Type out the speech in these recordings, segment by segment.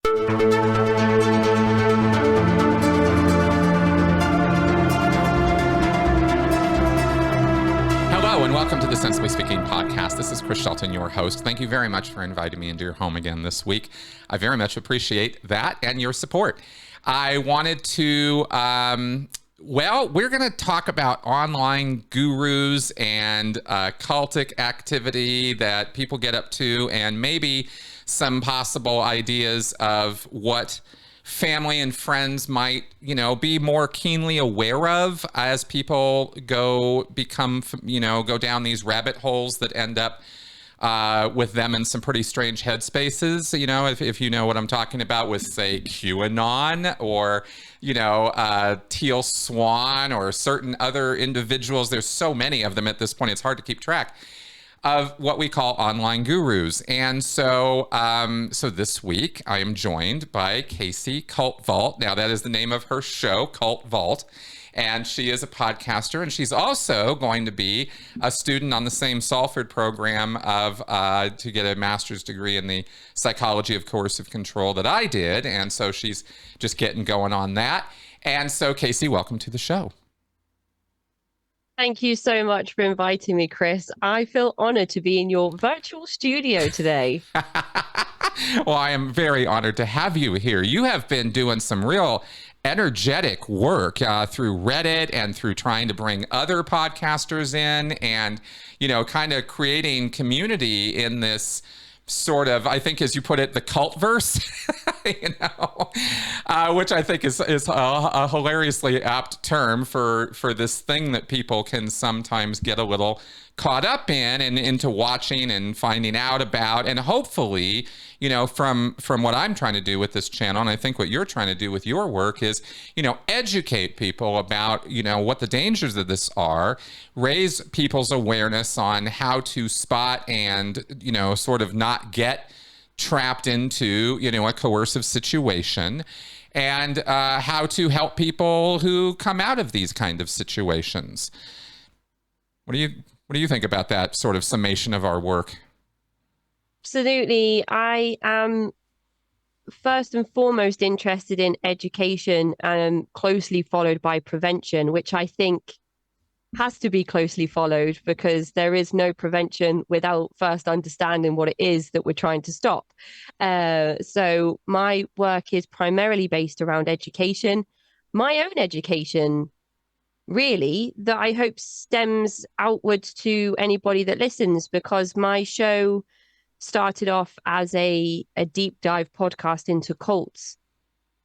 Hello and welcome to the Sensibly Speaking podcast. This is Chris Shelton, your host. Thank you very much for inviting me into your home again this week. I very much appreciate that and your support. I wanted to, we're going to talk about online gurus and cultic activity that people get up to, and maybe some possible ideas of what family and friends might, be more keenly aware of as people go down these rabbit holes that end up with them in some pretty strange headspaces. If you know what I'm talking about with, say, QAnon or, Teal Swan or certain other individuals. There's so many of them at this point, it's hard to keep track of what we call online gurus. And so this week I am joined by Kacey Cult Vault. Now that is the name of her show, Cult Vault. And she is a podcaster, and she's also going to be a student on the same Salford program to get a master's degree in the psychology of coercive control that I did. And so she's just getting going on that. And so Kacey, welcome to the show. Thank you so much for inviting me, Chris. I feel honored to be in your virtual studio today. Well, I am very honored to have you here. You have been doing some real energetic work through Reddit and through trying to bring other podcasters in and, kind of creating community in this sort of, I think, as you put it, the cult verse, which I think is a hilariously apt term for this thing that people can sometimes get a little caught up in and into watching and finding out about. And hopefully, from what I'm trying to do with this channel, and I think what you're trying to do with your work is, educate people about, what the dangers of this are, raise people's awareness on how to spot and, sort of not get trapped into, a coercive situation, and how to help people who come out of these kind of situations. What do you think about that sort of summation of our work? Absolutely. I am first and foremost interested in education and closely followed by prevention, which I think has to be closely followed because there is no prevention without first understanding what it is that we're trying to stop. So my work is primarily based around education, my own education, really, that I hope stems outwards to anybody that listens, because my show started off as a deep dive podcast into cults.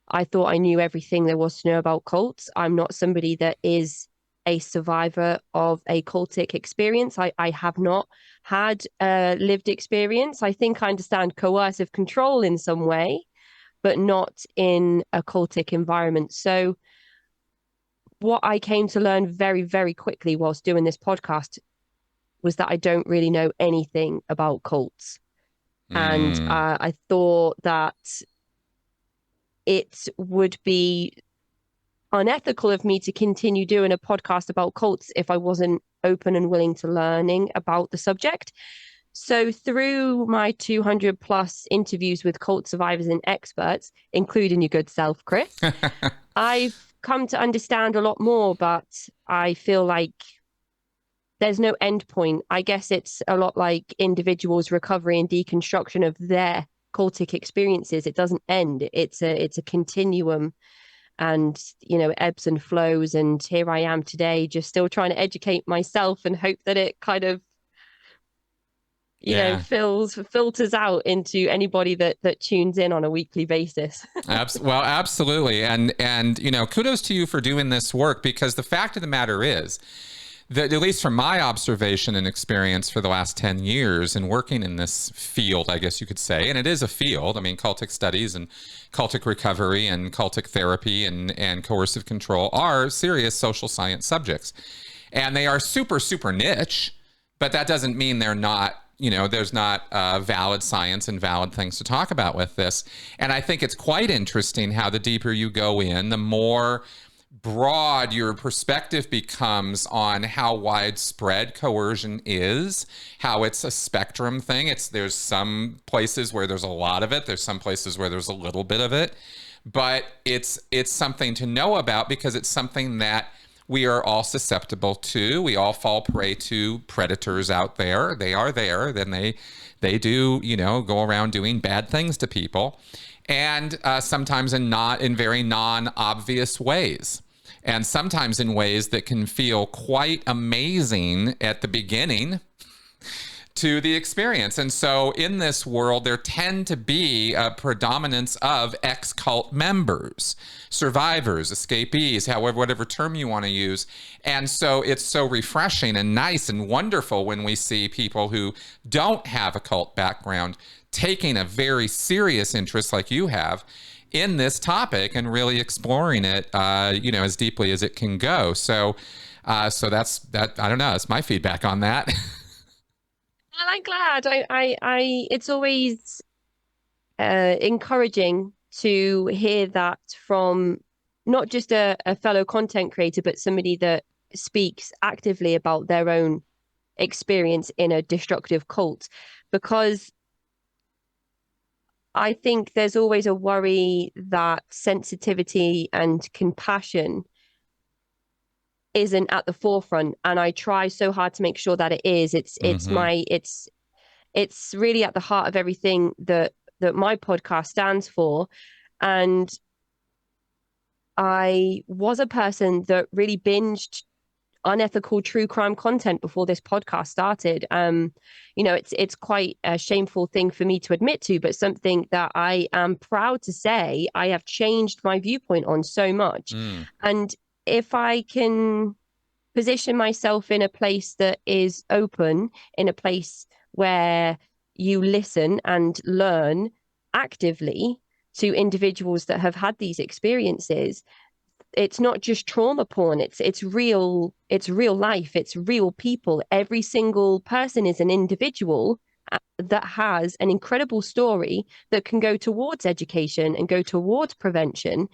I thought I knew everything there was to know about cults. I'm not somebody that is a survivor of a cultic experience. I have not had a lived experience. I think I understand coercive control in some way, but not in a cultic environment. So what I came to learn very, very quickly whilst doing this podcast was that I don't really know anything about cults. And I thought that it would be unethical of me to continue doing a podcast about cults if I wasn't open and willing to learning about the subject. So through my 200 plus interviews with cult survivors and experts, including your good self, Chris, I've come to understand a lot more, but I feel like there's no end point. I guess it's a lot like individuals' recovery and deconstruction of their cultic experiences. It doesn't end. It's a continuum, and it ebbs and flows. And here I am today, just still trying to educate myself and hope that it kind of filters out into anybody that tunes in on a weekly basis. Well, absolutely. And kudos to you for doing this work, because the fact of the matter is that, at least from my observation and experience for the last 10 years in working in this field, I guess you could say, and it is a field, cultic studies and cultic recovery and cultic therapy and coercive control are serious social science subjects. And they are super, super niche, but that doesn't mean they're not, there's not valid science and valid things to talk about with this. And I think it's quite interesting how the deeper you go in, the more broad your perspective becomes on how widespread coercion is, how it's a spectrum thing. There's some places where there's a lot of it, there's some places where there's a little bit of it, but it's something to know about because it's something that we are all susceptible to. We all fall prey to predators out there. They are there. Then they do, go around doing bad things to people, and sometimes in very non-obvious ways, and sometimes in ways that can feel quite amazing at the beginning to the experience. And so in this world, there tend to be a predominance of ex-cult members, survivors, escapees, however, whatever term you want to use. And so it's so refreshing and nice and wonderful when we see people who don't have a cult background taking a very serious interest like you have in this topic and really exploring it, as deeply as it can go. So that's that. I don't know. That's my feedback on that. And I'm glad. It's always encouraging to hear that from not just a fellow content creator, but somebody that speaks actively about their own experience in a destructive cult, because I think there's always a worry that sensitivity and compassion isn't at the forefront, and I try so hard to make sure that it is. It's really at the heart of everything that my podcast stands for. And I was a person that really binged unethical true crime content before this podcast started. It's quite a shameful thing for me to admit to, but something that I am proud to say I have changed my viewpoint on so much. And if I can position myself in a place that is open, in a place where you listen and learn actively to individuals that have had these experiences, it's not just trauma porn. It's real life. It's real people. Every single person is an individual that has an incredible story that can go towards education and go towards prevention.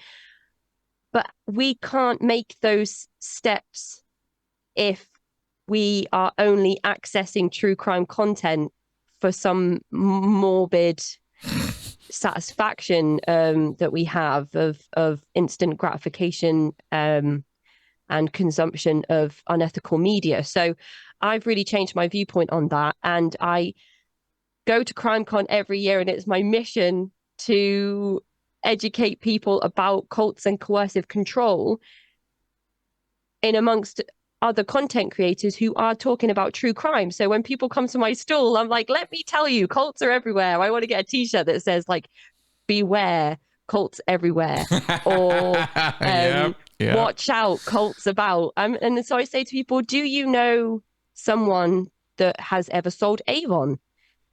But we can't make those steps if we are only accessing true crime content for some morbid satisfaction that we have of instant gratification and consumption of unethical media. So I've really changed my viewpoint on that, and I go to CrimeCon every year, and it's my mission to educate people about cults and coercive control in amongst other content creators who are talking about true crime. So when people come to my stall, I'm like, let me tell you, cults are everywhere. I want to get a t-shirt that says like, beware, cults everywhere, or watch out, cults about. And so I say to people, do you know someone that has ever sold Avon?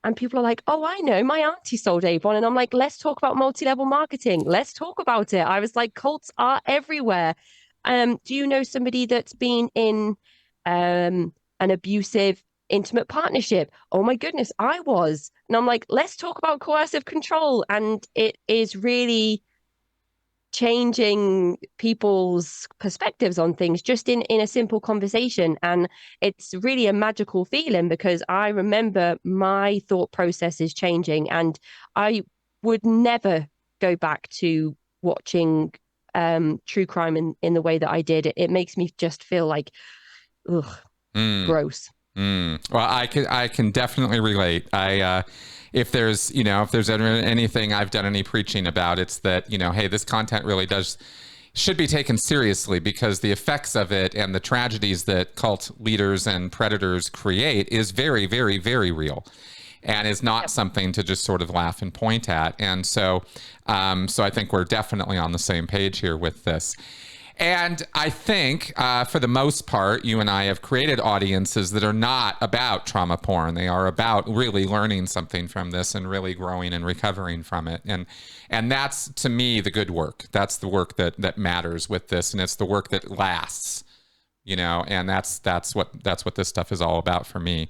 And people are like, oh, I know, my auntie sold Avon. And I'm like, let's talk about multi-level marketing. Let's talk about it. I was like, cults are everywhere. Do you know somebody that's been in an abusive, intimate partnership? Oh my goodness, I was. And I'm like, let's talk about coercive control. And it is really changing people's perspectives on things just in a simple conversation. And it's really a magical feeling, because I remember my thought process is changing, and I would never go back to watching true crime in the way that I did. It makes me just feel like, ugh, gross. Well, I can definitely relate. If there's anything I've done any preaching about, it's that, hey, this content really should be taken seriously, because the effects of it and the tragedies that cult leaders and predators create is very, very, very real, and is not something to just sort of laugh and point at. And so I think we're definitely on the same page here with this. And I think, for the most part, you and I have created audiences that are not about trauma porn. They are about really learning something from this and really growing and recovering from it. And that's, to me, the good work. That's the work that matters with this, and it's the work that lasts. And that's what this stuff is all about for me.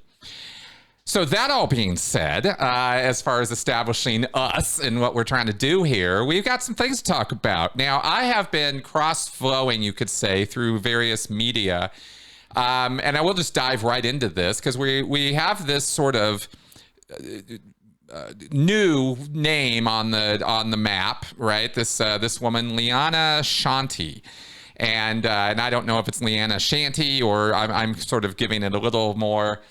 So that all being said, as far as establishing us and what we're trying to do here, we've got some things to talk about. Now, I have been cross-flowing, you could say, through various media, and I will just dive right into this because we have this sort of new name on the map, right? This woman, Liana Shanti. And I don't know if it's Liana Shanti or I'm sort of giving it a little more,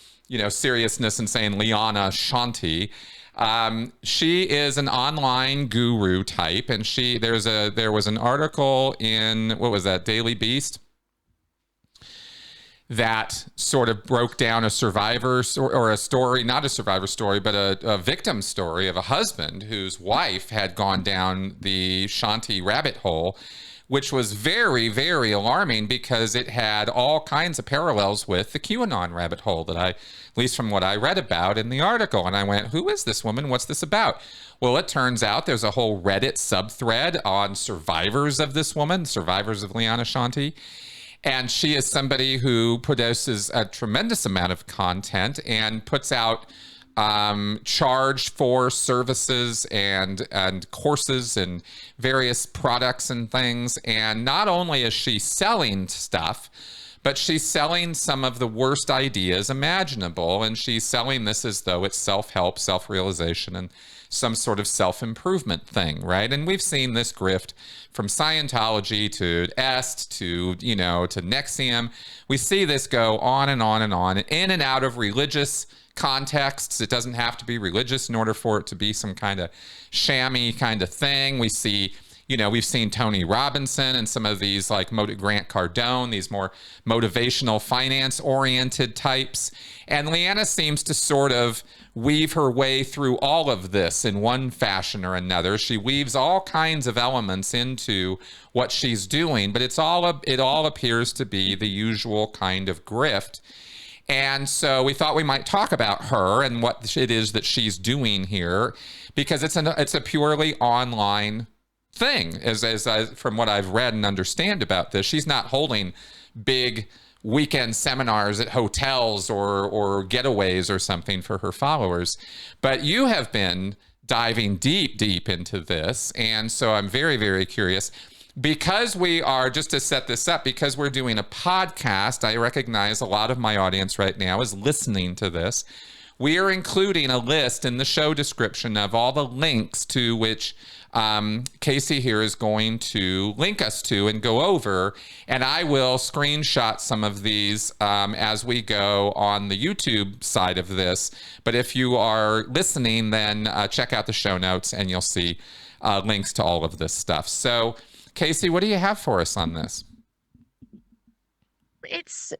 seriousness and saying Liana Shanti. She is an online guru type, and there was an article in, what was that, Daily Beast, that sort of broke down a survivor or a story, not a survivor story, but a victim story of a husband whose wife had gone down the Shanti rabbit hole, which was very, very alarming because it had all kinds of parallels with the QAnon rabbit hole that at least from what I read about in the article. And I went, who is this woman? What's this about? Well, it turns out there's a whole Reddit subthread on survivors of this woman, survivors of Liana Shanti. And she is somebody who produces a tremendous amount of content and puts out charged for services and courses and various products and things. And not only is she selling stuff, but she's selling some of the worst ideas imaginable. And she's selling this as though it's self-help, self-realization, and some sort of self-improvement thing, right? And we've seen this grift from Scientology to EST to, to NXIVM. We see this go on and on and on, in and out of religious contexts. It doesn't have to be religious in order for it to be some kind of shammy kind of thing. We see, we've seen Tony Robinson and some of these like Grant Cardone, these more motivational finance oriented types. And Liana seems to sort of weave her way through all of this in one fashion or another. She weaves all kinds of elements into what she's doing, but it all appears to be the usual kind of grift. And so we thought we might talk about her and what it is that she's doing here, because it's a purely online thing. From what I've read and understand about this, she's not holding big weekend seminars at hotels or getaways or something for her followers. But you have been diving deep into this, and so I'm very, very curious. Because we are, just to set this up, because we're doing a podcast, I recognize a lot of my audience right now is listening to this. We are including a list in the show description of all the links to which Kacey here is going to link us to and go over. And I will screenshot some of these as we go on the YouTube side of this. But if you are listening, then check out the show notes and you'll see links to all of this stuff. So, Kacey, what do you have for us on this? It's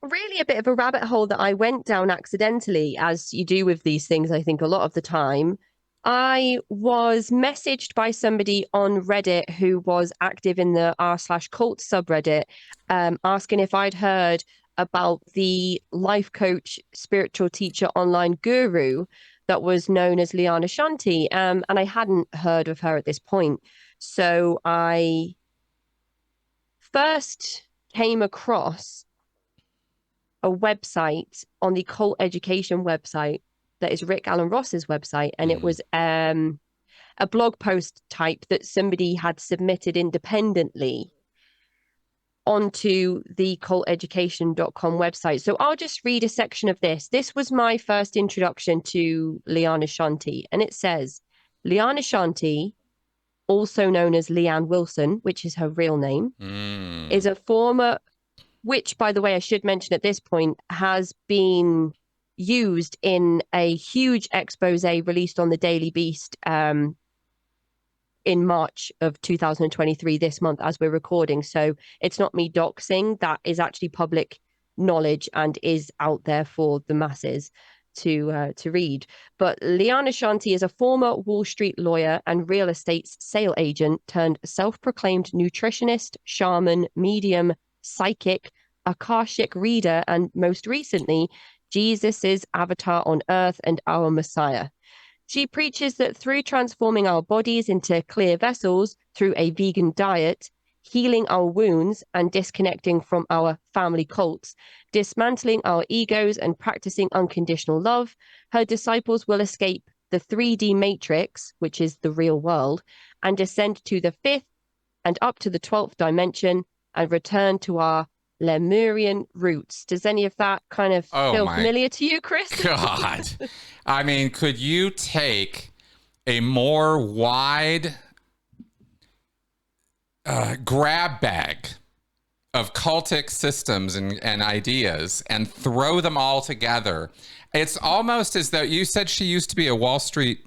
really a bit of a rabbit hole that I went down accidentally, as you do with these things, I think, a lot of the time. I was messaged by somebody on Reddit who was active in the r/cult subreddit, asking if I'd heard about the life coach, spiritual teacher, online guru that was known as Liana Shanti. And I hadn't heard of her at this point. So I first came across a website on the cult education website that is Rick Alan Ross's website. And it was a blog post type that somebody had submitted independently onto the culteducation.com website. So I'll just read a section of this. This was my first introduction to Liana Shanti. And it says, Liana Shanti, also known as Leanne Wilson, which is her real name, is a former, which, by the way, I should mention at this point, has been used in a huge expose released on the Daily Beast in March of 2023, this month, as we're recording. So it's not me doxing. That is actually public knowledge and is out there for the masses to read. But Liana Shanti is a former Wall Street lawyer and real estate sale agent turned self-proclaimed nutritionist, shaman, medium, psychic, Akashic reader, and most recently, Jesus's avatar on earth and our Messiah. She preaches that through transforming our bodies into clear vessels through a vegan diet, healing our wounds and disconnecting from our family cults, dismantling our egos and practicing unconditional love. Her disciples will escape the 3D matrix, which is the real world, and descend to the 5th and up to the 12th dimension and return to our Lemurian roots. Does any of that kind of Oh feel my familiar to you, Chris? God. I mean, could you take a more wide grab bag of cultic systems and ideas and throw them all together? It's almost as though you said she used to be a Wall Street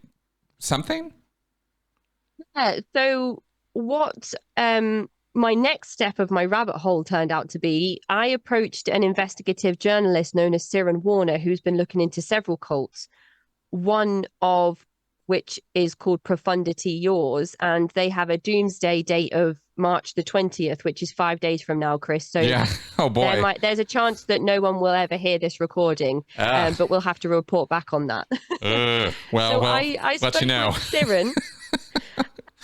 something? Yeah, so what my next step of my rabbit hole turned out to be, I approached an investigative journalist known as Siren Warner, who's been looking into several cults, one of which is called Profundity Yours, and they have a doomsday date of March the 20th, which is 5 days from now, Chris. So Yeah. Oh boy. there's a chance that no one will ever hear this recording, but we'll have to report back on that. Well, So I let you spoke know. with Siren.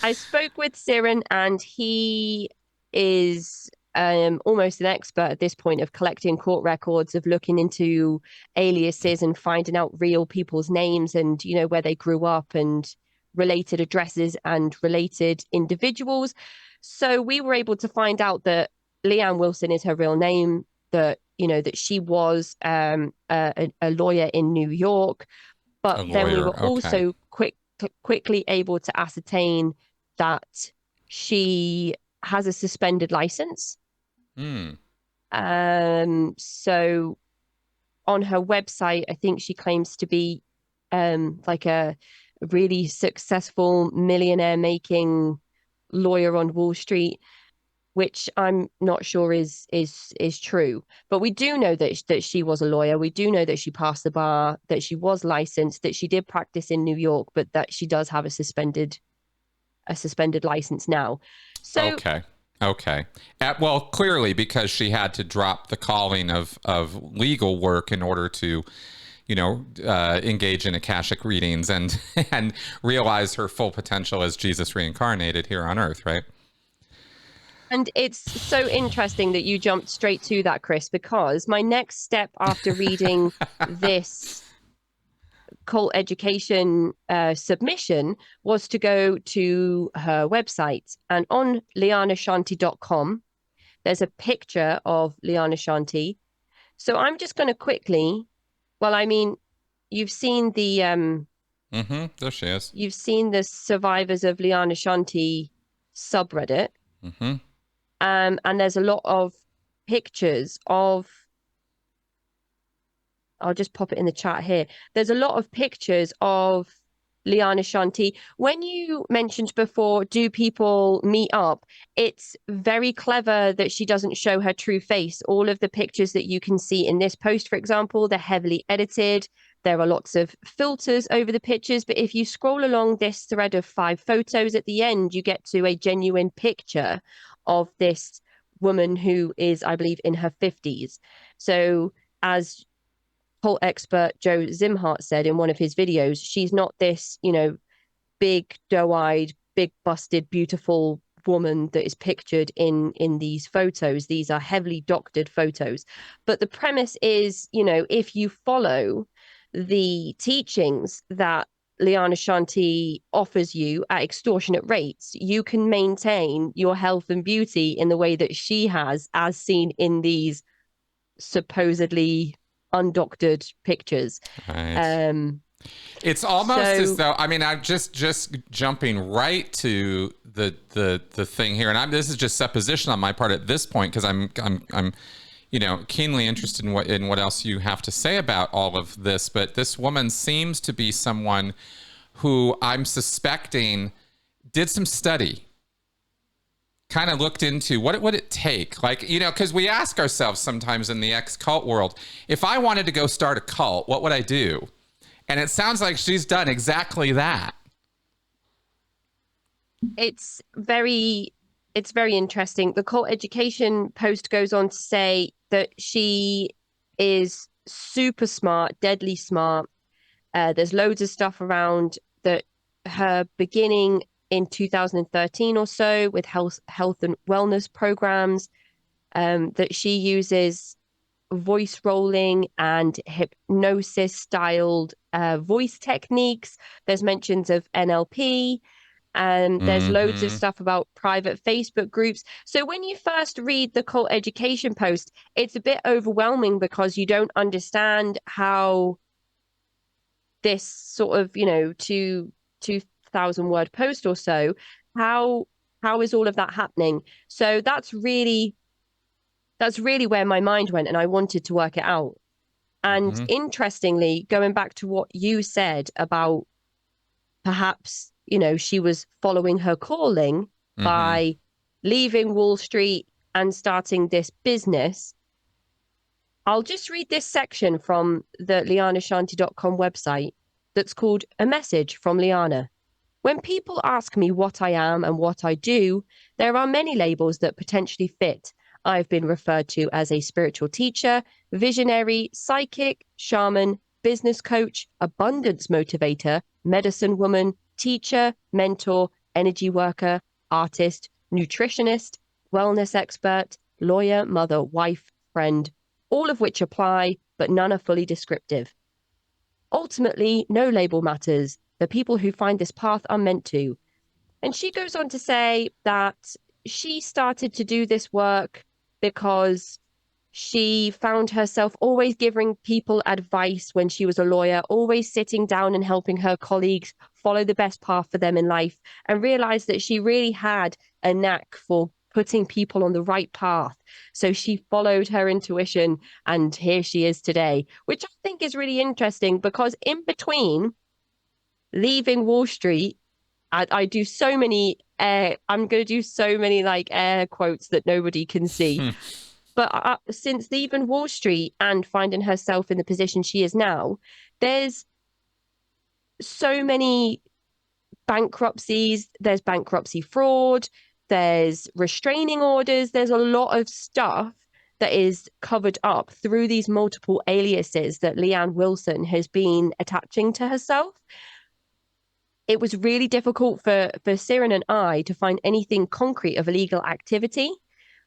I spoke with Siren, and he is almost an expert at this point of collecting court records, of looking into aliases and finding out real people's names and, you know, where they grew up and related addresses and related individuals. So we were able to find out that Leanne Wilson is her real name, that, you know, that she was a lawyer in New York. A But then we lawyer. were Okay. also quickly able to ascertain that she has a suspended license. Hmm. So on her website, I think she claims to be like a really successful millionaire making lawyer on Wall Street, which I'm not sure is true. But we do know that she was a lawyer. We do know that she passed the bar, that she was licensed, that she did practice in New York, but that she does have a suspended license now. So Okay. Okay. Well, clearly because she had to drop the calling of legal work in order to, engage in Akashic readings and and realize her full potential as Jesus reincarnated here on Earth, right? and it's so interesting that you jumped straight to that, Chris, because my next step after reading this cult education submission was to go to her website. And on lianashanti.com, there's a picture of Liana Shanti. So I'm just going to quickly, well, I mean, you've seen the There she is. you've seen the Survivors of Liana Shanti subreddit. Mm-hmm. And there's a lot of pictures of, I'll just pop it in the chat here. There's a lot of pictures of Liana Shanti. When you mentioned before, do people meet up? It's very clever that she doesn't show her true face. All of the pictures that you can see in this post, for example, they're heavily edited. There are lots of filters over the pictures. But if you scroll along this thread of 5 photos, at the end, you get to a genuine picture of this woman who is, I believe, in her 50s. So as cult expert Joe Zimhart said in one of his videos, she's not this, big, doe-eyed, big busted, beautiful woman that is pictured in these photos. These are heavily doctored photos. But the premise is, if you follow the teachings that Liana Shanti offers you at extortionate rates, you can maintain your health and beauty in the way that she has, as seen in these supposedly undoctored pictures. Right. It's almost as though, I mean, I'm just jumping right to the thing here, and this is just supposition on my part at this point because I'm keenly interested in what else you have to say about all of this. But this woman seems to be someone who I'm suspecting did some study, kind of looked into what would it take, because we ask ourselves sometimes in the ex-cult world, if I wanted to go start a cult, what would I do? And it sounds like she's done exactly that. It's very interesting. The cult education post goes on to say that she is super smart, deadly smart. There's loads of stuff around that her beginning in 2013 or so with health and wellness programs, that she uses voice rolling and hypnosis styled voice techniques. There's mentions of NLP, and there's loads of stuff about private Facebook groups. So when you first read the cult education post, it's a bit overwhelming because you don't understand how this sort of, 2,000 word post or so, how is all of that happening? So that's really where my mind went, and I wanted to work it out. And interestingly, going back to what you said about perhaps, she was following her calling by leaving Wall Street and starting this business. I'll just read this section from the lianashanti.com website that's called A Message from Liana. When people ask me what I am and what I do, there are many labels that potentially fit. I've been referred to as a spiritual teacher, visionary, psychic, shaman, business coach, abundance motivator, medicine woman, teacher, mentor, energy worker, artist, nutritionist, wellness expert, lawyer, mother, wife, friend, all of which apply, but none are fully descriptive. Ultimately, no label matters. The people who find this path are meant to. And she goes on to say that she started to do this work because she found herself always giving people advice when she was a lawyer, always sitting down and helping her colleagues follow the best path for them in life, and realized that she really had a knack for putting people on the right path. So she followed her intuition, and here she is today, which I think is really interesting because in between leaving Wall Street, I do so many I'm going to do so many like air quotes that nobody can see. But since leaving Wall Street and finding herself in the position she is now, there's so many bankruptcies, there's bankruptcy fraud, there's restraining orders, there's a lot of stuff that is covered up through these multiple aliases that Leanne Wilson has been attaching to herself. It was really difficult for Siren and I to find anything concrete of illegal activity.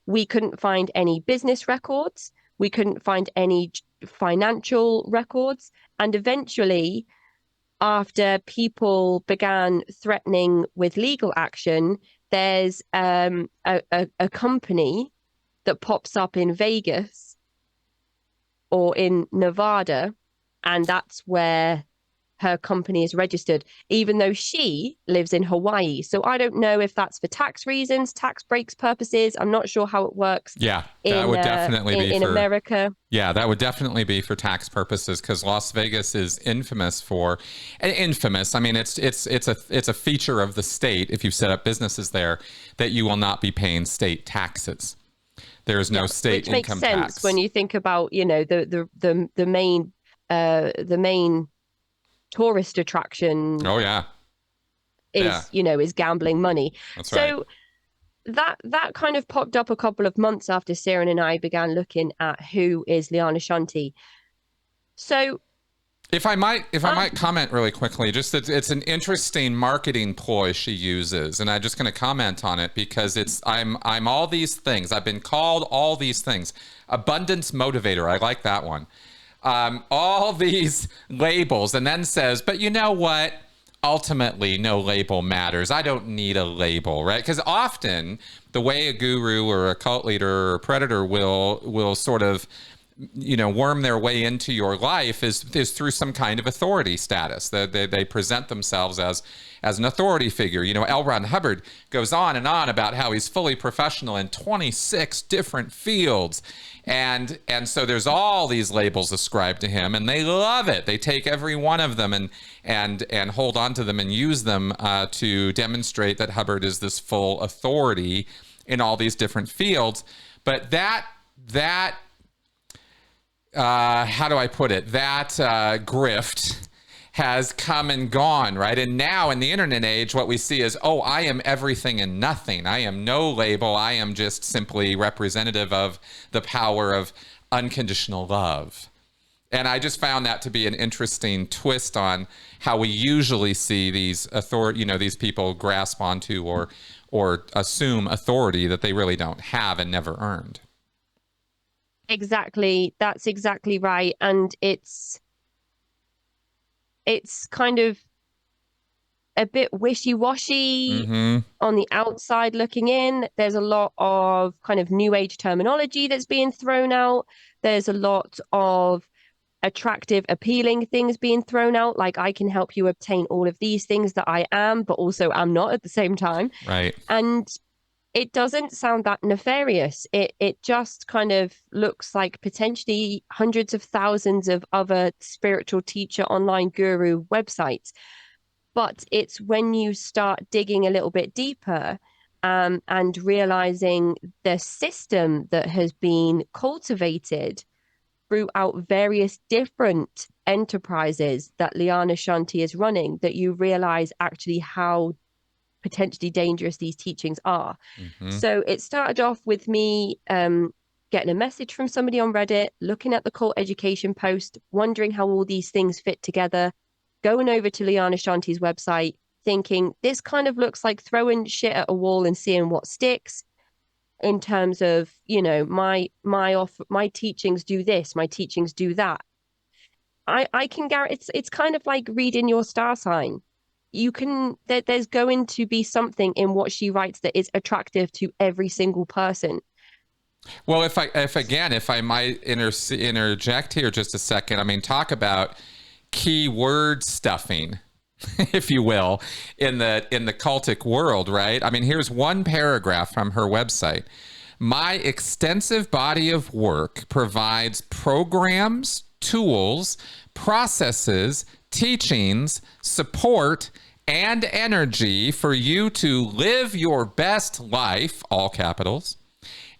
We couldn't find any business records. We couldn't find any financial records. And eventually, after people began threatening with legal action, there's a company that pops up in Vegas or in Nevada, and that's where her company is registered, even though she lives in Hawaii. So I don't know if that's for tax reasons, tax breaks purposes. I'm not sure how it works. Yeah, that would definitely be in America. Yeah, that would definitely be for tax purposes, because Las Vegas is infamous for, infamous. I mean, it's a feature of the state. If you set up businesses there, that you will not be paying state taxes. There is no state income tax. Which makes sense when you think about, the main tourist attraction. Oh yeah. Is gambling money. That's right. So that kind of popped up a couple of months after Siren and I began looking at who is Liana Shanti. So if I might comment really quickly, just that it's an interesting marketing ploy she uses, and I'm just going to comment on it because I'm all these things. I've been called all these things. Abundance motivator. I like that one. All these labels, and then says, but you know what? Ultimately, no label matters. I don't need a label, right? Because often the way a guru or a cult leader or a predator will sort of, worm their way into your life is through some kind of authority status. They present themselves as an authority figure. L. Ron Hubbard goes on and on about how he's fully professional in 26 different fields. And so there's all these labels ascribed to him, and they love it. They take every one of them and hold on to them and use them to demonstrate that Hubbard is this full authority in all these different fields. But that how do I put it? That grift has come and gone, right? And now in the internet age, what we see is, oh, I am everything and nothing. I am no label. I am just simply representative of the power of unconditional love. And I just found that to be an interesting twist on how we usually see these these people grasp onto or assume authority that they really don't have and never earned. Exactly. That's exactly right. And it's kind of a bit wishy-washy Mm-hmm. on the outside looking in. There's a lot of kind of new age terminology that's being thrown out. There's a lot of attractive, appealing things being thrown out. Like, I can help you obtain all of these things that I am, but also am not at the same time. Right. And it doesn't sound that nefarious. It just kind of looks like potentially hundreds of thousands of other spiritual teacher online guru websites. But it's when you start digging a little bit deeper, and realizing the system that has been cultivated throughout various different enterprises that Liana Shanti is running, that you realize actually how potentially dangerous these teachings are. Mm-hmm. So it started off with me getting a message from somebody on Reddit, looking at the cult education post, wondering how all these things fit together, going over to Liana Shanti's website, thinking this kind of looks like throwing shit at a wall and seeing what sticks. In terms of, my teachings do this, my teachings do that. I can guarantee it's kind of like reading your star sign. There's going to be something in what she writes that is attractive to every single person. Well, if I might interject here just a second, I mean, talk about keyword stuffing, if you will, in the cultic world, right? I mean, here's one paragraph from her website. My extensive body of work provides programs, tools, processes, teachings, support, and energy for you to live your best life, all capitals,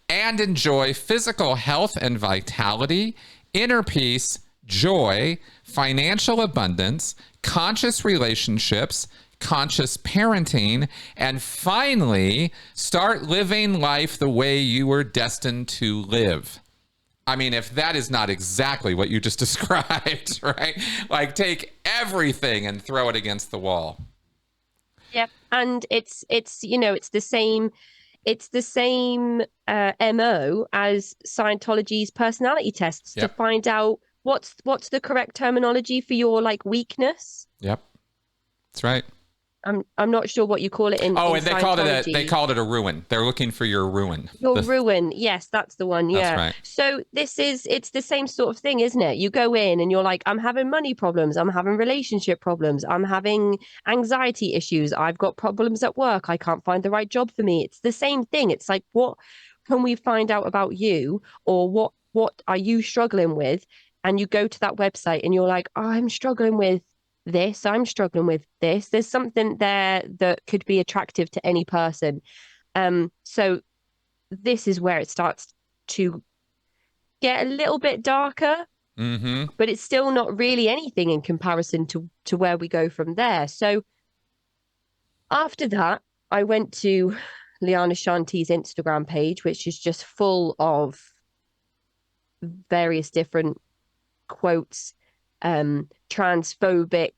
and enjoy physical health and vitality, inner peace, joy, financial abundance, conscious relationships, conscious parenting, and finally, start living life the way you were destined to live. I mean, if that is not exactly what you just described, right? Like, take everything and throw it against the wall. Yep. And it's the same MO as Scientology's personality tests to Yep. find out what's the correct terminology for your like weakness. Yep. That's right. I'm not sure what you call it Oh, in and Scientology. they called it a ruin. They're looking for your ruin. Your ruin. Yes, that's the one. That's Yeah. right. So it's the same sort of thing, isn't it? You go in and you're like, I'm having money problems. I'm having relationship problems. I'm having anxiety issues. I've got problems at work. I can't find the right job for me. It's the same thing. It's like, what can we find out about you, or what are you struggling with? And you go to that website and you're like, oh, I'm struggling with this. I'm struggling with this. There's something there that could be attractive to any person. So this is where it starts to get a little bit darker, Mm-hmm. but it's still not really anything in comparison to where we go from there. So after that, I went to Liana Shanti's Instagram page, which is just full of various different quotes, transphobic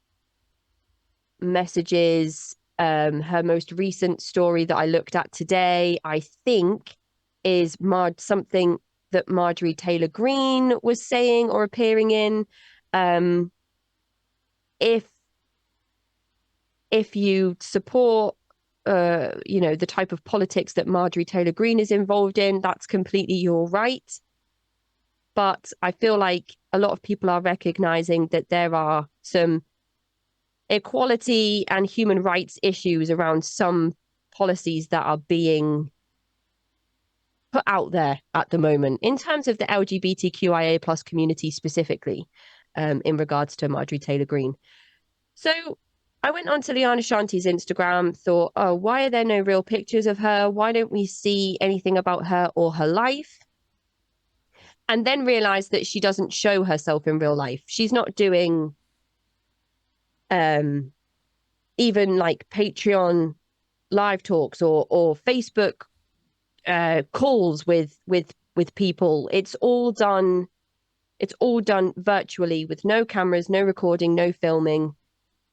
messages. Her most recent story that I looked at today, I think, is something that Marjorie Taylor Greene was saying or appearing in. Um, if you support the type of politics that Marjorie Taylor Greene is involved in, that's completely your right. But I feel like a lot of people are recognizing that there are some equality and human rights issues around some policies that are being put out there at the moment in terms of the LGBTQIA plus community specifically, in regards to Marjorie Taylor Greene. So I went onto Liana Shanti's Instagram, thought, oh, why are there no real pictures of her? Why don't we see anything about her or her life? And then realized that she doesn't show herself in real life. She's not doing even like Patreon live talks or Facebook calls with people. It's all done It's all done virtually with no cameras, no recording, no filming.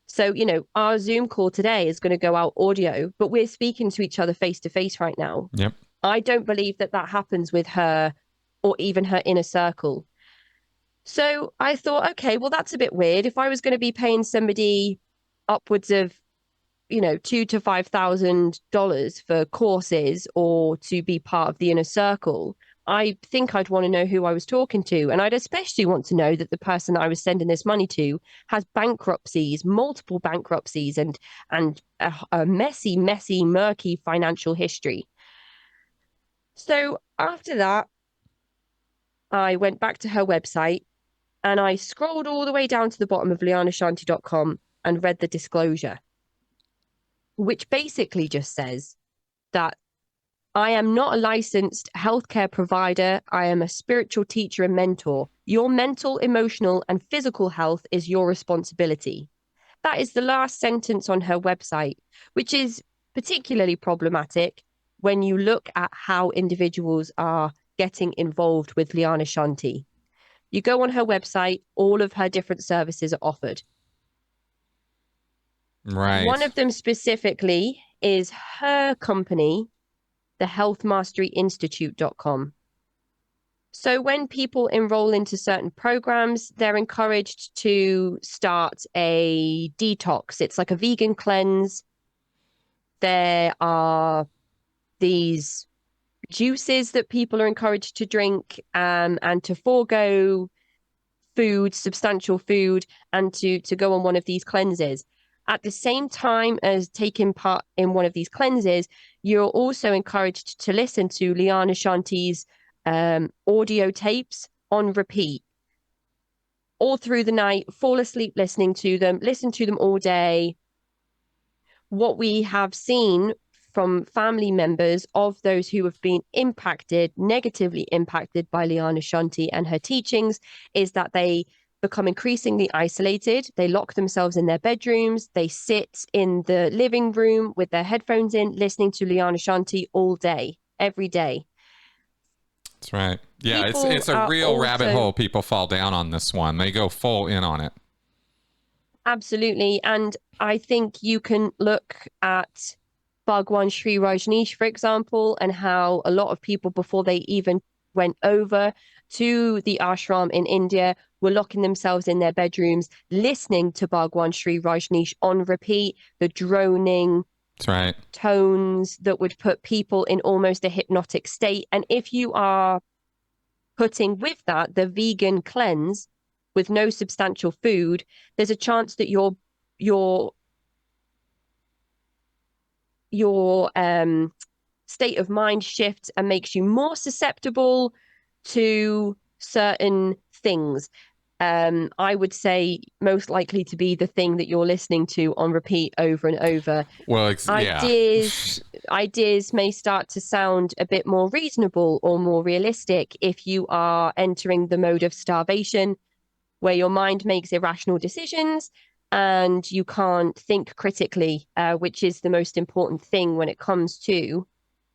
So, our Zoom call today is going to go out audio, but we're speaking to each other face to face right now. Yep. I don't believe that happens with her or even her inner circle. So I thought, okay, well, that's a bit weird. If I was going to be paying somebody upwards of, $2,000 to $5,000 for courses or to be part of the inner circle, I think I'd want to know who I was talking to. And I'd especially want to know that the person I was sending this money to has bankruptcies, multiple bankruptcies, and a messy, murky financial history. So after that, I went back to her website and I scrolled all the way down to the bottom of lianashanti.com and read the disclosure, which basically just says that I am not a licensed healthcare provider. I am a spiritual teacher and mentor. Your mental, emotional, and physical health is your responsibility. That is the last sentence on her website, which is particularly problematic when you look at how individuals are getting involved with Liana Shanti. You go on her website, all of her different services are offered. Right. One of them specifically is her company, the healthmasteryinstitute.com. So when people enroll into certain programs, they're encouraged to start a detox. It's like a vegan cleanse. There are these juices that people are encouraged to drink and to forego food, substantial food, and to go on one of these cleanses. At the same time as taking part in one of these cleanses, you're also encouraged to listen to Liana Shanti's audio tapes on repeat all through the night, fall asleep listening to them, listen to them all day. What we have seen from family members of those who have been negatively impacted by Liana Shanti and her teachings is that they become increasingly isolated. They lock themselves in their bedrooms. They sit in the living room with their headphones in, listening to Liana Shanti all day, every day. That's right. Yeah, it's a real rabbit hole. People fall down on this one. They go full in on it. Absolutely. And I think you can look at Bhagwan Sri Rajneesh, for example, and how a lot of people, before they even went over to the ashram in India, were locking themselves in their bedrooms, listening to Bhagwan Sri Rajneesh on repeat, the droning That's right. tones that would put people in almost a hypnotic state. And if you are putting with that the vegan cleanse with no substantial food, there's a chance that your state of mind shifts and makes you more susceptible to certain things. I would say most likely to be the thing that you're listening to on repeat over and over. Well, ideas may start to sound a bit more reasonable or more realistic if you are entering the mode of starvation, where your mind makes irrational decisions and you can't think critically, which is the most important thing when it comes to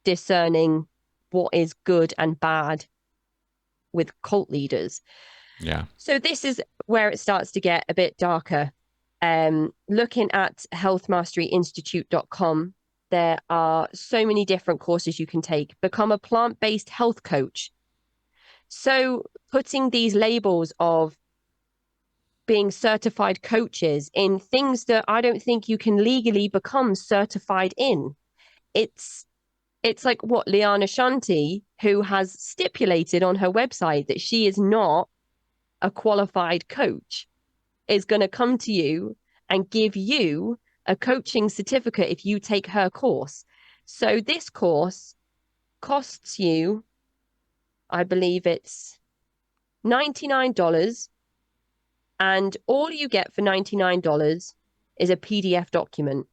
discerning what is good and bad with cult leaders. Yeah. So this is where it starts to get a bit darker. Looking at healthmasteryinstitute.com, there are so many different courses you can take. Become a plant-based health coach. So putting these labels of being certified coaches in things that I don't think you can legally become certified in. It's like what Liana Shanti, who has stipulated on her website that she is not a qualified coach, is going to come to you and give you a coaching certificate if you take her course. So this course costs you, I believe it's $99, and all you get for $99 is a PDF document.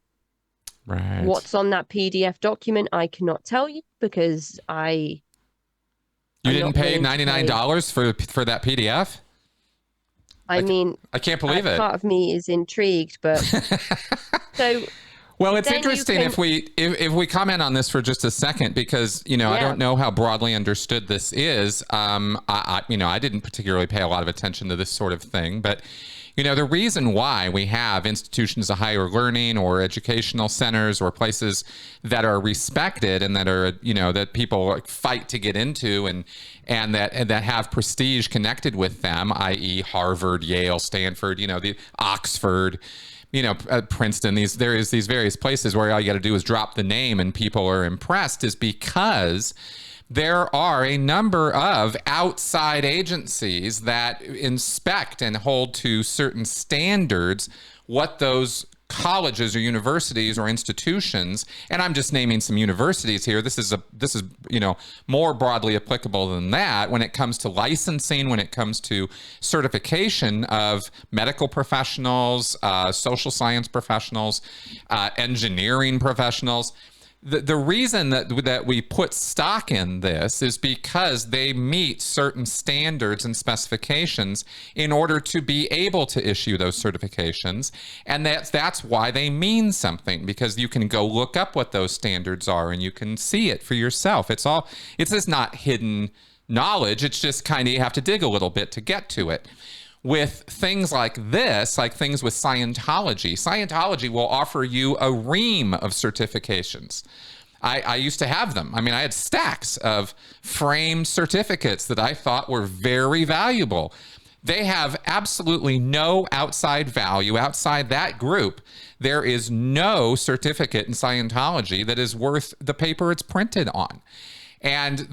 Right. What's on that PDF document, I cannot tell you because You didn't pay $99 for that PDF? I mean, I can't believe it. Part of me is intrigued, but so Well, it's then you interesting can, if we comment on this for just a second, because I yeah, don't know how broadly understood this is. I didn't particularly pay a lot of attention to this sort of thing, but the reason why we have institutions of higher learning or educational centers or places that are respected and that are that people fight to get into and that have prestige connected with them, i.e., Harvard, Yale, Stanford, the Oxford, Princeton, there is these various places where all you got to do is drop the name and people are impressed, is because there are a number of outside agencies that inspect and hold to certain standards what those colleges or universities or institutions, and I'm just naming some universities here. This is more broadly applicable than that when it comes to licensing, when it comes to certification of medical professionals, social science professionals, engineering professionals. The reason that we put stock in this is because they meet certain standards and specifications in order to be able to issue those certifications. And that's why they mean something, because you can go look up what those standards are and you can see it for yourself. It's just not hidden knowledge. It's just kind of, you have to dig a little bit to get to it. With things like this, like things with Scientology will offer you a ream of certifications. I used to have them. I mean, I had stacks of framed certificates that I thought were very valuable. They have absolutely no outside value. Outside that group, there is no certificate in Scientology that is worth the paper it's printed on. And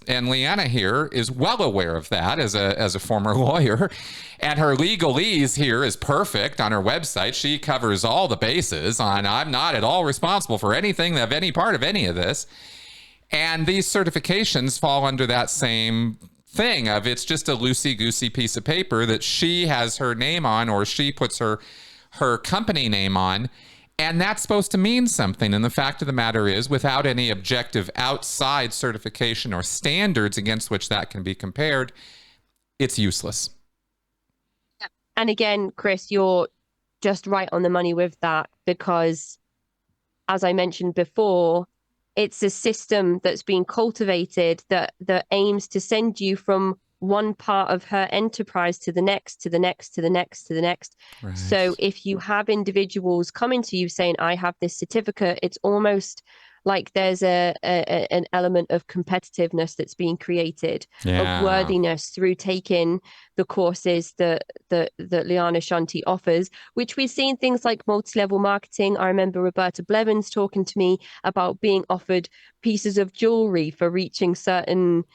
Liana here is well aware of that as a former lawyer, and her legalese here is perfect on her website. She covers all the bases on, I'm not at all responsible for anything of any part of any of this. And these certifications fall under that same thing of, it's just a loosey-goosey piece of paper that she has her name on, or she puts her company name on. And that's supposed to mean something. And the fact of the matter is, without any objective outside certification or standards against which that can be compared, it's useless. and again, Chris, you're just right on the money with that, because as I mentioned before, it's a system that's been cultivated that aims to send you from one part of her enterprise to the next, to the next, to the next, to the next. Right. So if you have individuals coming to you saying, I have this certificate, it's almost like there's an element of competitiveness that's being created, of worthiness through taking the courses that Liana Shanti offers, which we've seen things like multi-level marketing. I remember Roberta Blevins talking to me about being offered pieces of jewelry for reaching certain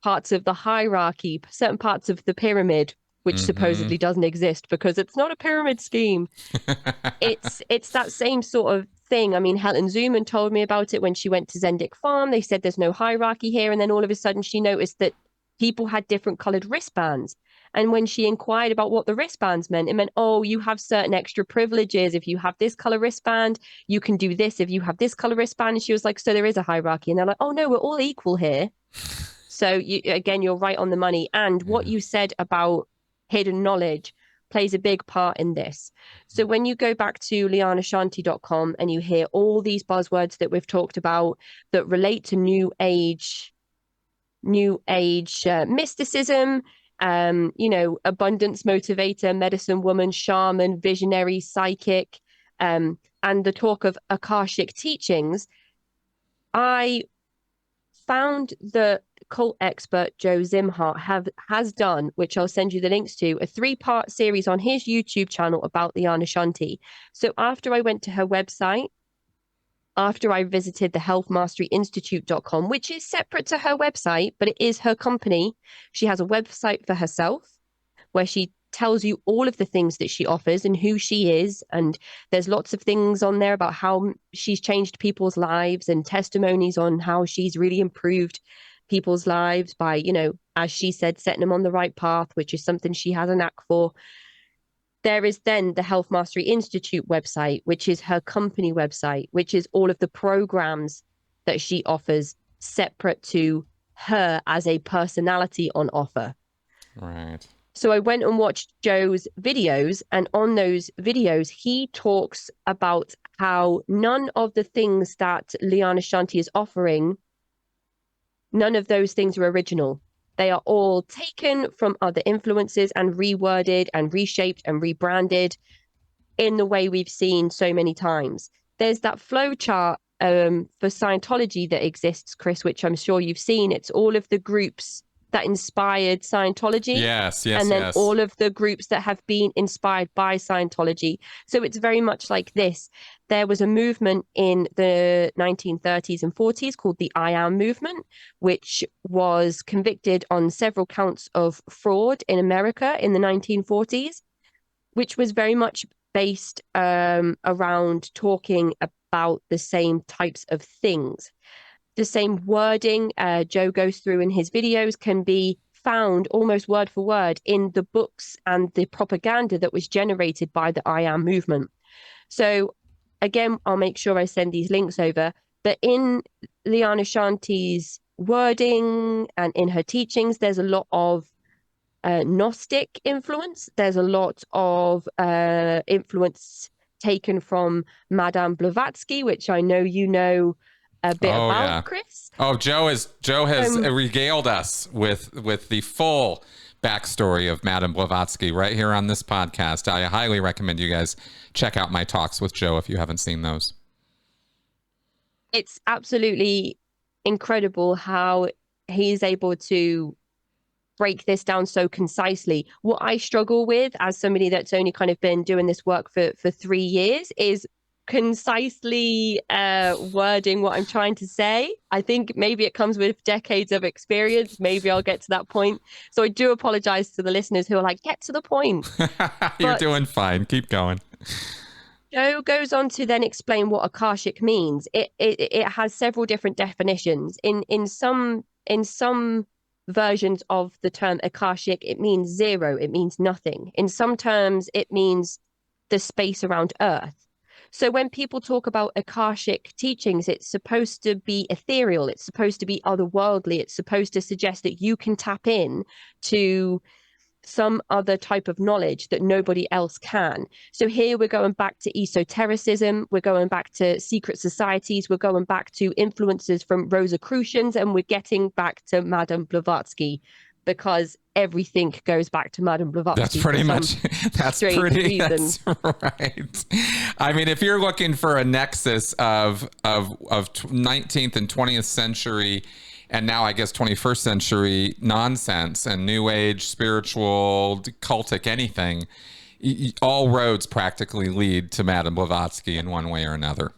parts of the hierarchy, certain parts of the pyramid, which supposedly doesn't exist because it's not a pyramid scheme. It's that same sort of thing. I mean, Helen Zuman told me about it when she went to Zendik Farm. They said there's no hierarchy here. And then all of a sudden she noticed that people had different colored wristbands. And when she inquired about what the wristbands meant, it meant, oh, you have certain extra privileges. If you have this color wristband, you can do this. If you have this color wristband. And she was like, so there is a hierarchy. And they're like, oh, no, we're all equal here. So you're right on the money. And what you said about hidden knowledge plays a big part in this. So when you go back to lianashanti.com and you hear all these buzzwords that we've talked about that relate to new age mysticism, abundance motivator, medicine woman, shaman, visionary, psychic, and the talk of Akashic teachings, I found the cult expert Joe Zimhart has done, which I'll send you the links to, a 3-part series on his YouTube channel about Liana Shanti. So after I went to her website, after I visited the healthmasteryinstitute.com, which is separate to her website, but it is her company, she has a website for herself where she tells you all of the things that she offers and who she is. And there's lots of things on there about how she's changed people's lives and testimonies on how she's really improved people's lives by, as she said, setting them on the right path, which is something she has a knack for. There is then the Health Mastery Institute website, which is her company website, which is all of the programs that she offers separate to her as a personality on offer. Right. So I went and watched Joe's videos, and on those videos, he talks about how none of the things that Liana Shanti is offering, none of those things are original. They are all taken from other influences and reworded and reshaped and rebranded in the way we've seen so many times. There's that flow chart for Scientology that exists, Chris, which I'm sure you've seen. It's all of the groups that inspired Scientology. Yes. And then all of the groups that have been inspired by Scientology. So it's very much like this. There was a movement in the 1930s and 40s called the I Am movement, which was convicted on several counts of fraud in America in the 1940s, which was very much based around talking about the same types of things. The same wording Joe goes through in his videos can be found almost word for word in the books and the propaganda that was generated by the I Am movement. So again, I'll make sure I send these links over. But in Liana Shanti's wording and in her teachings, there's a lot of Gnostic influence. There's a lot of influence taken from Madame Blavatsky, which I know you know a bit about, Chris. Oh, Joe has regaled us with the full backstory of Madame Blavatsky right here on this podcast. I highly recommend you guys check out my talks with Joe if you haven't seen those. It's absolutely incredible how he's able to break this down so concisely. What I struggle with as somebody that's only kind of been doing this work for 3 years is concisely wording what I'm trying to say. I think maybe it comes with decades of experience. Maybe I'll get to that point. So I do apologize to the listeners who are like, get to the point. You're doing fine. Keep going. Joe goes on to then explain what Akashic means. It has several different definitions. In some versions of the term Akashic, it means zero. It means nothing. In some terms, it means the space around Earth. So when people talk about Akashic teachings, it's supposed to be ethereal. It's supposed to be otherworldly. It's supposed to suggest that you can tap in to some other type of knowledge that nobody else can. So here we're going back to esotericism. We're going back to secret societies. We're going back to influences from Rosicrucians, and we're getting back to Madame Blavatsky, because everything goes back to Madame Blavatsky. That's pretty much, that's right. I mean, if you're looking for a nexus of 19th and 20th century, and now I guess 21st century nonsense and new age, spiritual, cultic, anything, all roads practically lead to Madame Blavatsky in one way or another.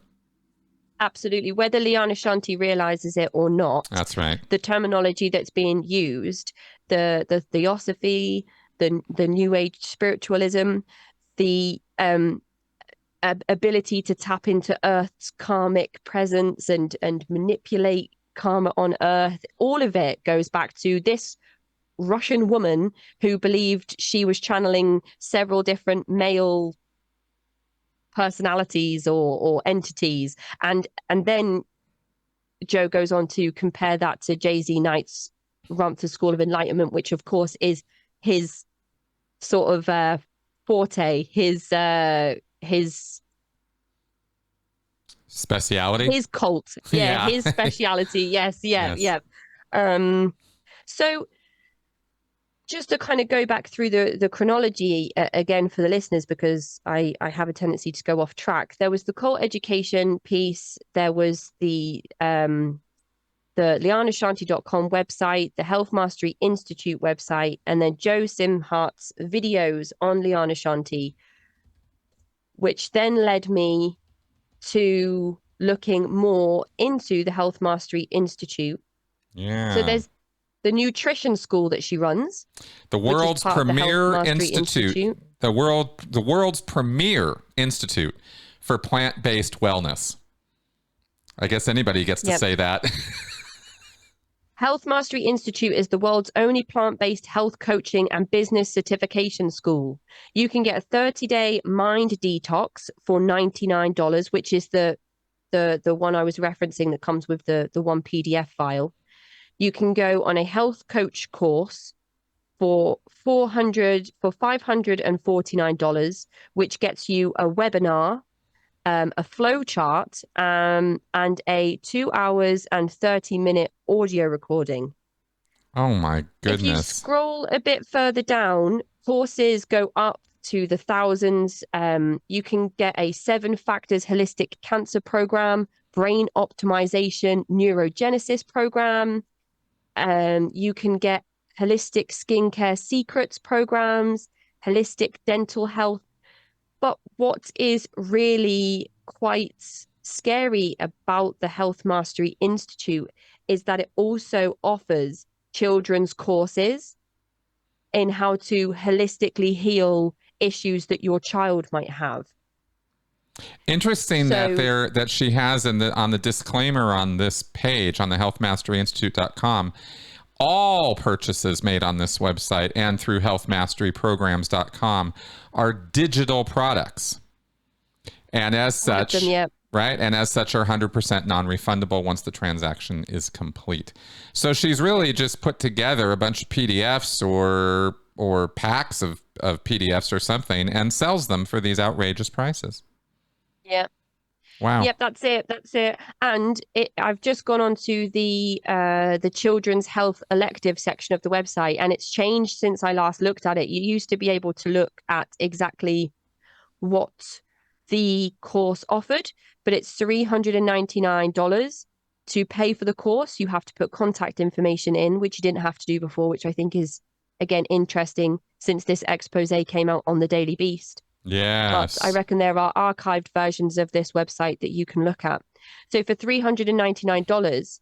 Absolutely. Whether Liana Shanti realizes it or not. That's right. The terminology that's being used, the theosophy, the new age spiritualism, the ability to tap into Earth's karmic presence and manipulate karma on Earth, all of it goes back to this Russian woman who believed she was channeling several different male personalities or entities, and then Joe goes on to compare that to Jay-Z Knight's Rumford School of Enlightenment, which of course is his sort of forte, his speciality, his cult, his speciality. Yes. So just to kind of go back through the chronology again for the listeners, because I have a tendency to go off track. There was the cult education piece. There was the lianashanti.com website, the Health Mastery Institute website, and then Joe Simhart's videos on Liana Shanti, which then led me to looking more into the Health Mastery Institute. Yeah. So there's the nutrition school that she runs, the world's premier institute, the world's premier institute for plant-based wellness. I guess anybody gets to say that. Health Mastery Institute is the world's only plant-based health coaching and business certification school. You can get a 30-day mind detox for $99, which is the one I was referencing that comes with the one PDF file. You can go on a health coach course for $549, which gets you a webinar a flow chart, and a 2 hours and 30-minute audio recording. Oh my If you goodness. scroll a bit further down, courses go up to the thousands. You can get a 7 factors holistic cancer program, brain optimization, neurogenesis program. You can get holistic skincare secrets programs, holistic dental health. But what is really quite scary about the Health Mastery Institute is that it also offers children's courses in how to holistically heal issues that your child might have. Interesting that she has on the disclaimer on this page on the healthmasteryinstitute.com, all purchases made on this website and through healthmasteryprograms.com are digital products. And as such, right? And as such are 100% non-refundable once the transaction is complete. So she's really just put together a bunch of PDFs or packs of PDFs or something and sells them for these outrageous prices. Yeah. Wow. Yep, that's it. And I've just gone on to the children's health elective section of the website, and it's changed since I last looked at it. You used to be able to look at exactly what the course offered, but it's $399 to pay for the course. You have to put contact information in, which you didn't have to do before, which I think is, again, interesting since this expose came out on the Daily Beast. Yes. But I reckon there are archived versions of this website that you can look at. So for $399,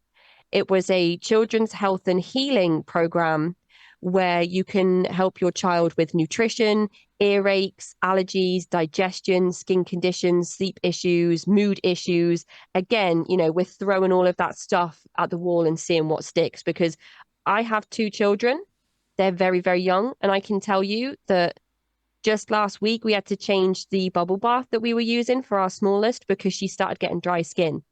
it was a children's health and healing program where you can help your child with nutrition, earaches, allergies, digestion, skin conditions, sleep issues, mood issues. Again, we're throwing all of that stuff at the wall and seeing what sticks, because I have 2 children. They're very, very young. And I can tell you that just last week, we had to change the bubble bath that we were using for our smallest because she started getting dry skin.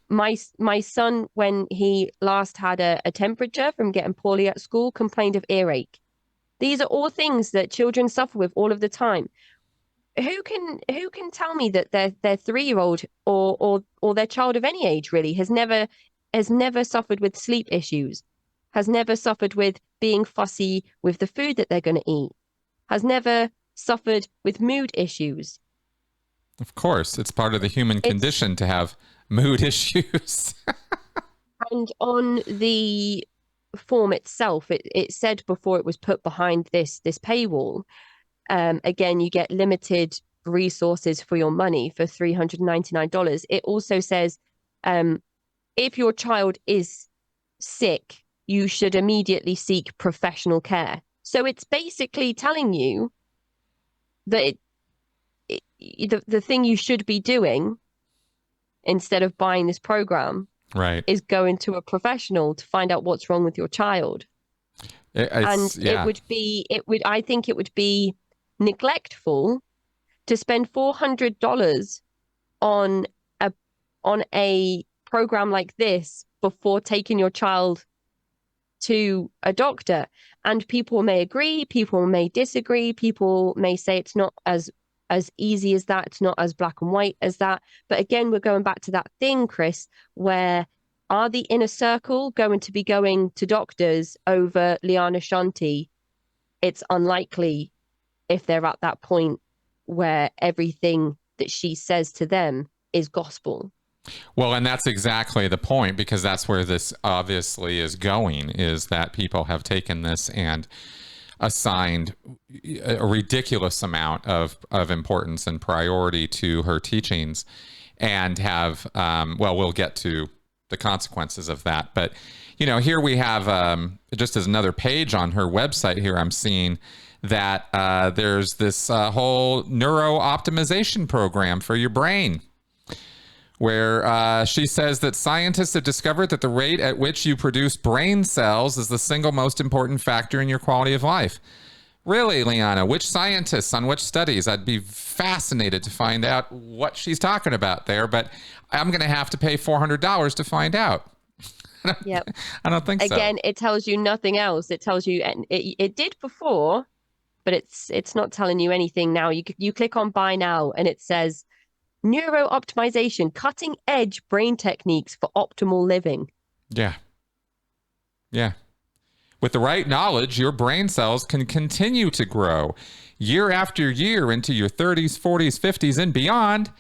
My son, when he last had a temperature from getting poorly at school, complained of earache. These are all things that children suffer with all of the time. Who can tell me that their 3-year-old or their child of any age really has never suffered with sleep issues, has never suffered with being fussy with the food that they're going to eat, has never suffered with mood issues? Of course, it's part of the human condition to have mood issues. And on the form itself, it said before it was put behind this paywall, again, you get limited resources for your money for $399. It also says, if your child is sick, you should immediately seek professional care. So it's basically telling you that the thing you should be doing instead of buying this program, right, is going to a professional to find out what's wrong with your child. I think it would be neglectful to spend $400 on a program like this before taking your child to a doctor. And people may agree, people may disagree, people may say it's not as easy as that, it's not as black and white as that. But again, we're going back to that thing, Chris, where are the inner circle going to be going to doctors over Liana Shanti? It's unlikely if they're at that point where everything that she says to them is gospel. Well, and that's exactly the point, because that's where this obviously is going, is that people have taken this and assigned a ridiculous amount of importance and priority to her teachings, and have, we'll get to the consequences of that. But, here we have, just as another page on her website here, I'm seeing that there's this whole neuro optimization program for your brain, where she says that scientists have discovered that the rate at which you produce brain cells is the single most important factor in your quality of life. Really, Liana? Which scientists on which studies? I'd be fascinated to find out what she's talking about there, but I'm going to have to pay $400 to find out. Yep. I don't think so. Again, it tells you nothing else. It tells you, and it did before, but it's not telling you anything now. You click on buy now, and it says neuro optimization, cutting edge brain techniques for optimal living. Yeah. Yeah. With the right knowledge, your brain cells can continue to grow year after year into your 30s, 40s, 50s, and beyond.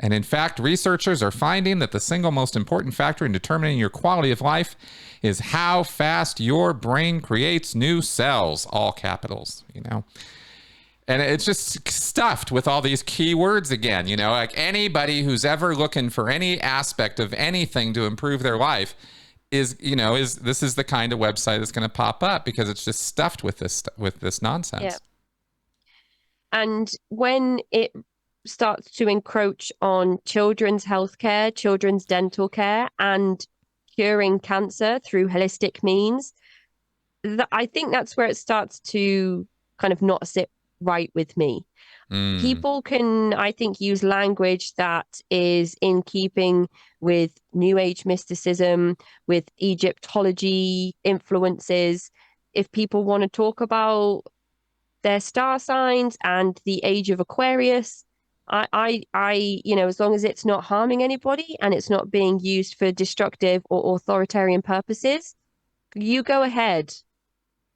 And in fact, researchers are finding that the single most important factor in determining your quality of life is how fast your brain creates new cells, all capitals, you know. And it's just stuffed with all these keywords again, you know, like anybody who's ever looking for any aspect of anything to improve their life is this is the kind of website that's going to pop up because it's just stuffed with this nonsense. Yeah. And when it starts to encroach on children's healthcare, children's dental care, and curing cancer through holistic means, I think that's where it starts to kind of not sit right with me. People can, I think, use language that is in keeping with New Age mysticism, with Egyptology influences. If people want to talk about their star signs and the age of Aquarius, as long as it's not harming anybody and it's not being used for destructive or authoritarian purposes, you go ahead.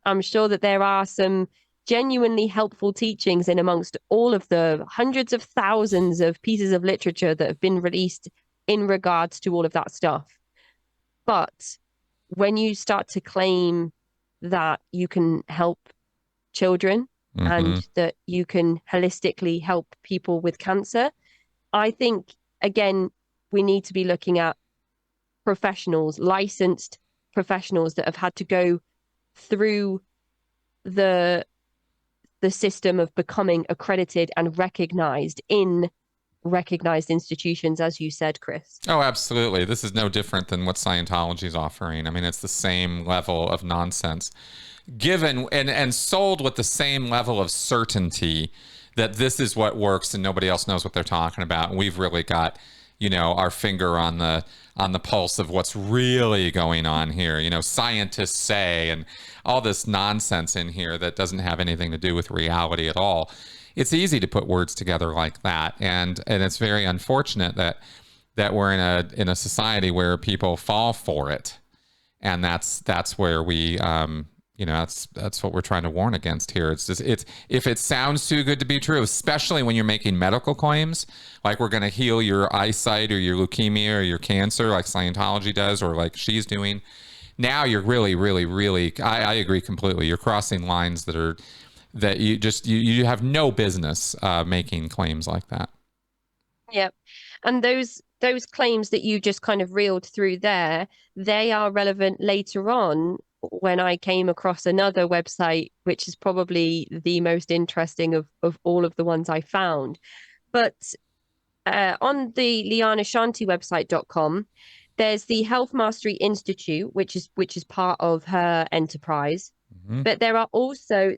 I'm sure that there are some genuinely helpful teachings in amongst all of the hundreds of thousands of pieces of literature that have been released in regards to all of that stuff. But when you start to claim that you can help children and that you can holistically help people with cancer, I think, again, we need to be looking at professionals, licensed professionals that have had to go through the system of becoming accredited and recognized in recognized institutions, as you said, Chris. Oh, absolutely. This is no different than what Scientology is offering. I mean, it's the same level of nonsense given and sold with the same level of certainty that this is what works and nobody else knows what they're talking about. And we've really got, our finger on the pulse of what's really going on here. Scientists say, and all this nonsense in here that doesn't have anything to do with reality at all. It's easy to put words together like that, and it's very unfortunate that we're in a society where people fall for it, and that's where we that's what we're trying to warn against here. It's if it sounds too good to be true, especially when you're making medical claims like we're going to heal your eyesight or your leukemia or your cancer like Scientology does or like she's doing. Now you're really, really, really, I agree completely. You're crossing lines that you have no business making claims like that. Yep. And those claims that you just kind of reeled through there, they are relevant later on when I came across another website, which is probably the most interesting of all of the ones I found. But on the Liana Shanti website.com, there's the Health Mastery Institute, which is part of her enterprise. But there are also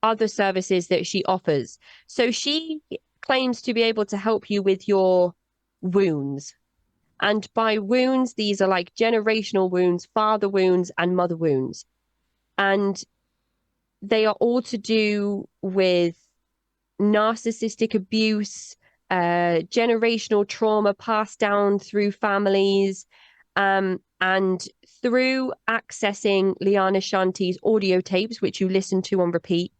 other services that she offers. So she claims to be able to help you with your wounds. And by wounds, these are like generational wounds, father wounds, and mother wounds. And they are all to do with narcissistic abuse, generational trauma passed down through families, and through accessing Liana Shanti's audio tapes, which you listen to on repeat,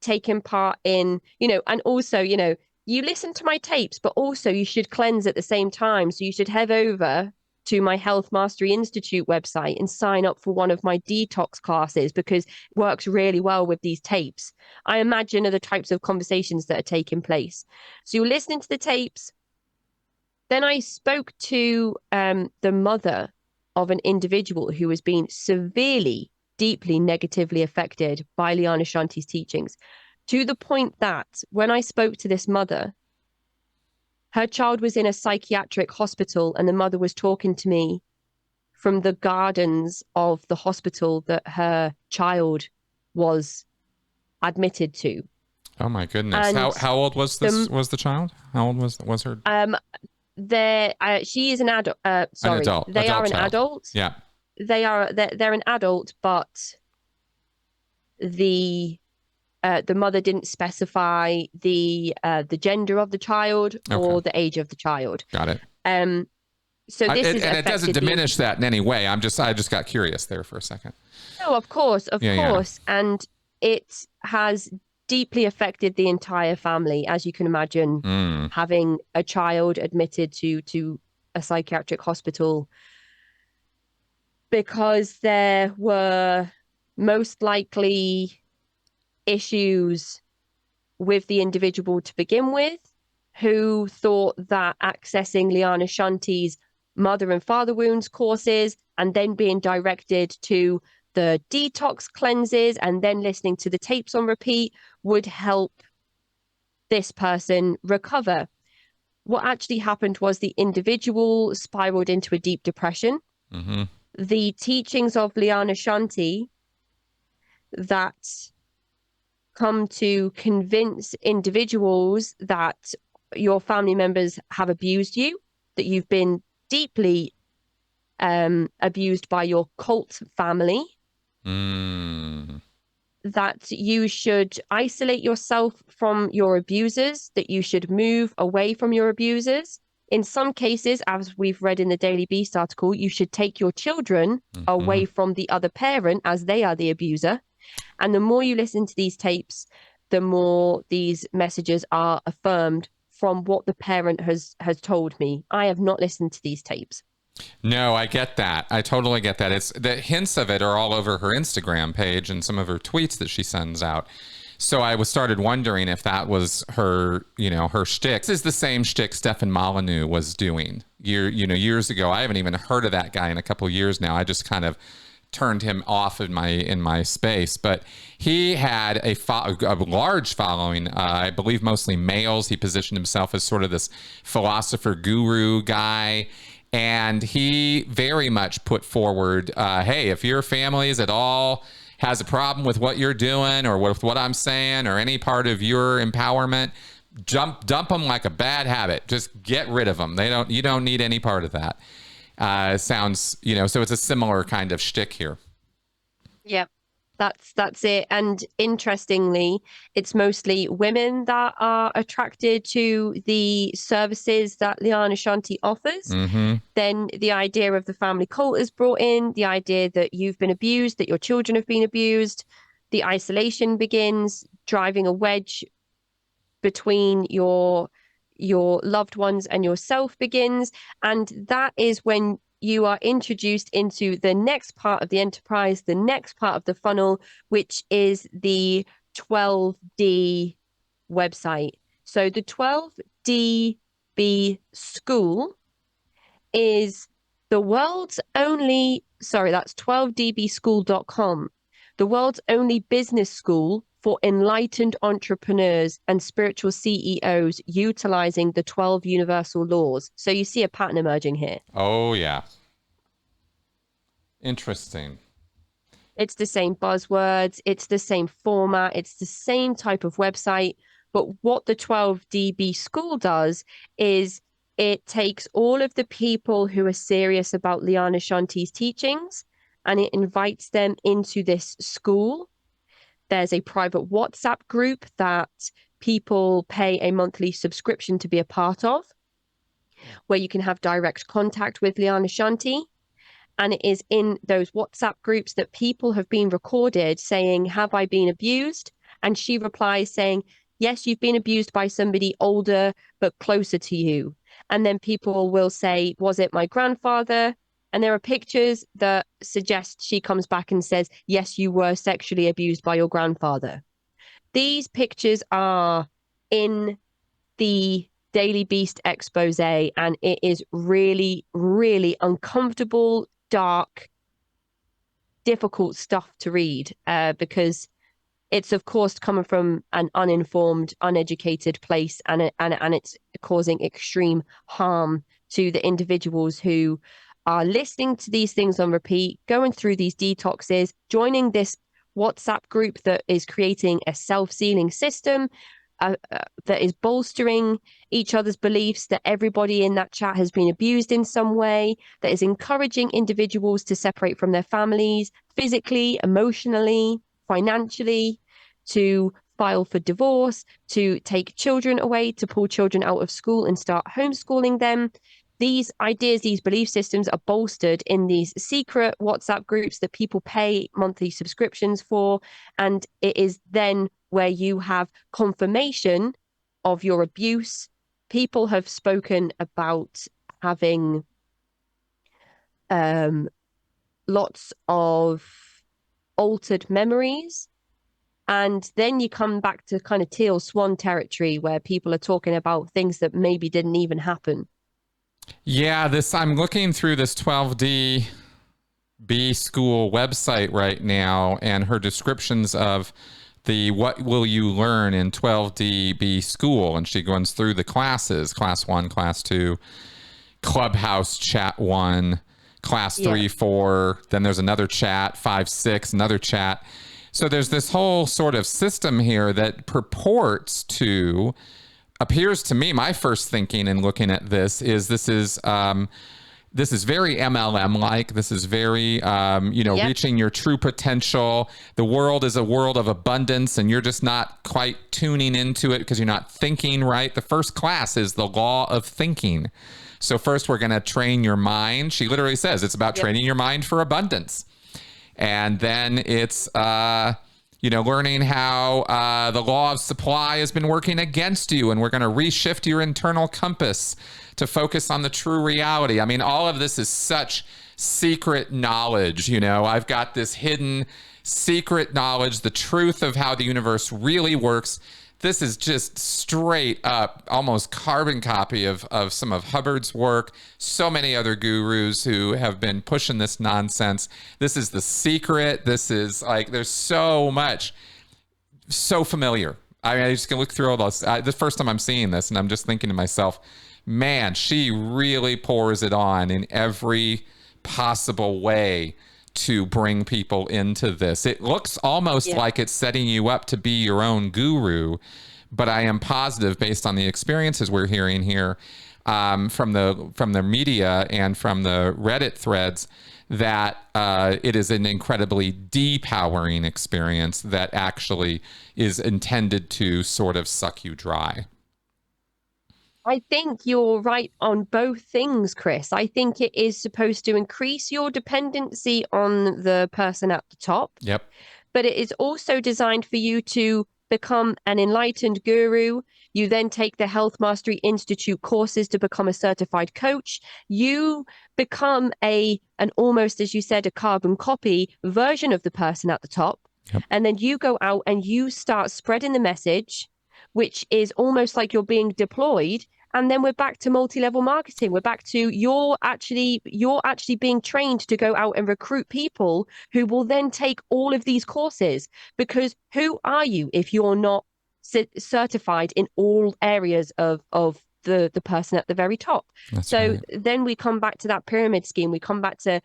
taking part in, and also, you listen to my tapes, but also you should cleanse at the same time. So you should head over to my Health Mastery Institute website and sign up for one of my detox classes because it works really well with these tapes. I imagine are the types of conversations that are taking place. So you're listening to the tapes. Then I spoke to the mother of an individual who was being severely, deeply negatively affected by Liana Shanti's teachings, to the point that when I spoke to this mother, her child was in a psychiatric hospital and the mother was talking to me from the gardens of the hospital that her child was admitted to. Oh my goodness. How old was the child? How old was her? She is an adult. Sorry. An adult. They are an child. adult. Yeah. They're an adult, but the the mother didn't specify the gender of the child or the age of the child. Got it. So this is and it doesn't diminish that in any way. I just got curious there for a second. No, of course, Yeah. and it has deeply affected the entire family, as you can imagine. Having a child admitted to a psychiatric hospital because there were most likely issues with the individual to begin with, who thought that accessing Liana Shanti's mother and father wounds courses and then being directed to the detox cleanses and then listening to the tapes on repeat would help this person recover. What actually happened was the individual spiraled into a deep depression. The teachings of Liana Shanti that come to convince individuals that your family members have abused you, that you've been deeply abused by your cult family, that you should isolate yourself from your abusers, that you should move away from your abusers. In some cases, as we've read in the Daily Beast article, you should take your children away from the other parent as they are the abuser. And the more you listen to these tapes, the more these messages are affirmed from what the parent has told me. I have not listened to these tapes. No, I get that. I totally get that. It's the hints of it are all over her Instagram page and some of her tweets that she sends out. So I started wondering if that was her, her shtick. This is the same shtick Stefan Molyneux was doing years ago. I haven't even heard of that guy in a couple of years now. I just kind of turned him off in my space, but he had a large following. I believe mostly males. He positioned himself as sort of this philosopher guru guy. And he very much put forward, hey, if your family is at all has a problem with what you're doing or with what I'm saying or any part of your empowerment, dump them like a bad habit. Just get rid of them. You don't need any part of that. Sounds, so it's a similar kind of shtick here. Yep. That's it. And interestingly, it's mostly women that are attracted to the services that Liana Shanti offers. Then the idea of the family cult is brought in, the idea that you've been abused, that your children have been abused. The isolation begins, driving a wedge between your loved ones and yourself begins. And that is when you are introduced into the next part of the enterprise, the next part of the funnel, which is the 12D website. So the 12DB school is the world's only, that's 12dbschool.com, the world's only business school for enlightened entrepreneurs and spiritual CEOs utilizing the 12 universal laws. So you see a pattern emerging here. Oh, yeah. Interesting. It's the same buzzwords. It's the same format. It's the same type of website. But what the 12DB school does is it takes all of the people who are serious about Liana Shanti's teachings and it invites them into this school. There's a private WhatsApp group that people pay a monthly subscription to be a part of, where you can have direct contact with Liana Shanti. And it is in those WhatsApp groups that people have been recorded saying, have I been abused? And she replies saying, yes, you've been abused by somebody older, but closer to you. And then people will say, was it my grandfather? And there are pictures that suggest she comes back and says, yes, you were sexually abused by your grandfather. These pictures are in the Daily Beast expose, and it is really, really uncomfortable, dark, difficult stuff to read because it's, of course, coming from an uninformed, uneducated place, and it's causing extreme harm to the individuals who are listening to these things on repeat, going through these detoxes, joining this WhatsApp group that is creating a self-sealing system that is bolstering each other's beliefs, that everybody in that chat has been abused in some way, that is encouraging individuals to separate from their families physically, emotionally, financially, to file for divorce, to take children away, to pull children out of school and start homeschooling them. These ideas, these belief systems are bolstered in these secret WhatsApp groups that people pay monthly subscriptions for. And it is then where you have confirmation of your abuse. People have spoken about having lots of altered memories. And then you come back to kind of teal swan territory where people are talking about things that maybe didn't even happen. Yeah, I'm looking through this 12D B school website right now, and her descriptions of the what will you learn in 12D B school, and she goes through the classes: class 1, class 2, clubhouse chat 1, class 3, 4, then there's another chat 5, 6, another chat. So there's this whole sort of system here that purports to, appears to me, my first thinking in looking at this is this is very MLM like. This is very, reaching your true potential. The world is a world of abundance, and you're just not quite tuning into it because you're not thinking right. The first class is the law of thinking. So first we're going to train your mind. She literally says it's about training your mind for abundance. And then it's, learning how the law of supply has been working against you, and we're going to reshift your internal compass to focus on the true reality. I mean, all of this is such secret knowledge. I've got this hidden secret knowledge, the truth of how the universe really works. This is just straight up, almost carbon copy of some of Hubbard's work. So many other gurus who have been pushing this nonsense. This is the secret. This is like, there's so much, so familiar. I mean, I just can look through all those. The first time I'm seeing this, and I'm just thinking to myself, man, she really pours it on in every possible way to bring people into this. It looks almost like it's setting you up to be your own guru, but I am positive, based on the experiences we're hearing here from the media and from the Reddit threads, that it is an incredibly depowering experience that actually is intended to sort of suck you dry. I think you're right on both things, Chris. I think it is supposed to increase your dependency on the person at the top. Yep. But it is also designed for you to become an enlightened guru. You then take the Health Mastery Institute courses to become a certified coach. You become an almost, as you said, a carbon copy version of the person at the top. Yep. And then you go out and you start spreading the message, which is almost like you're being deployed. And then we're back to multi-level marketing. We're back to you're actually being trained to go out and recruit people who will then take all of these courses. Because who are you if you're not certified in all areas of the person at the very top? That's right. Then we come back to that pyramid scheme. We come back to,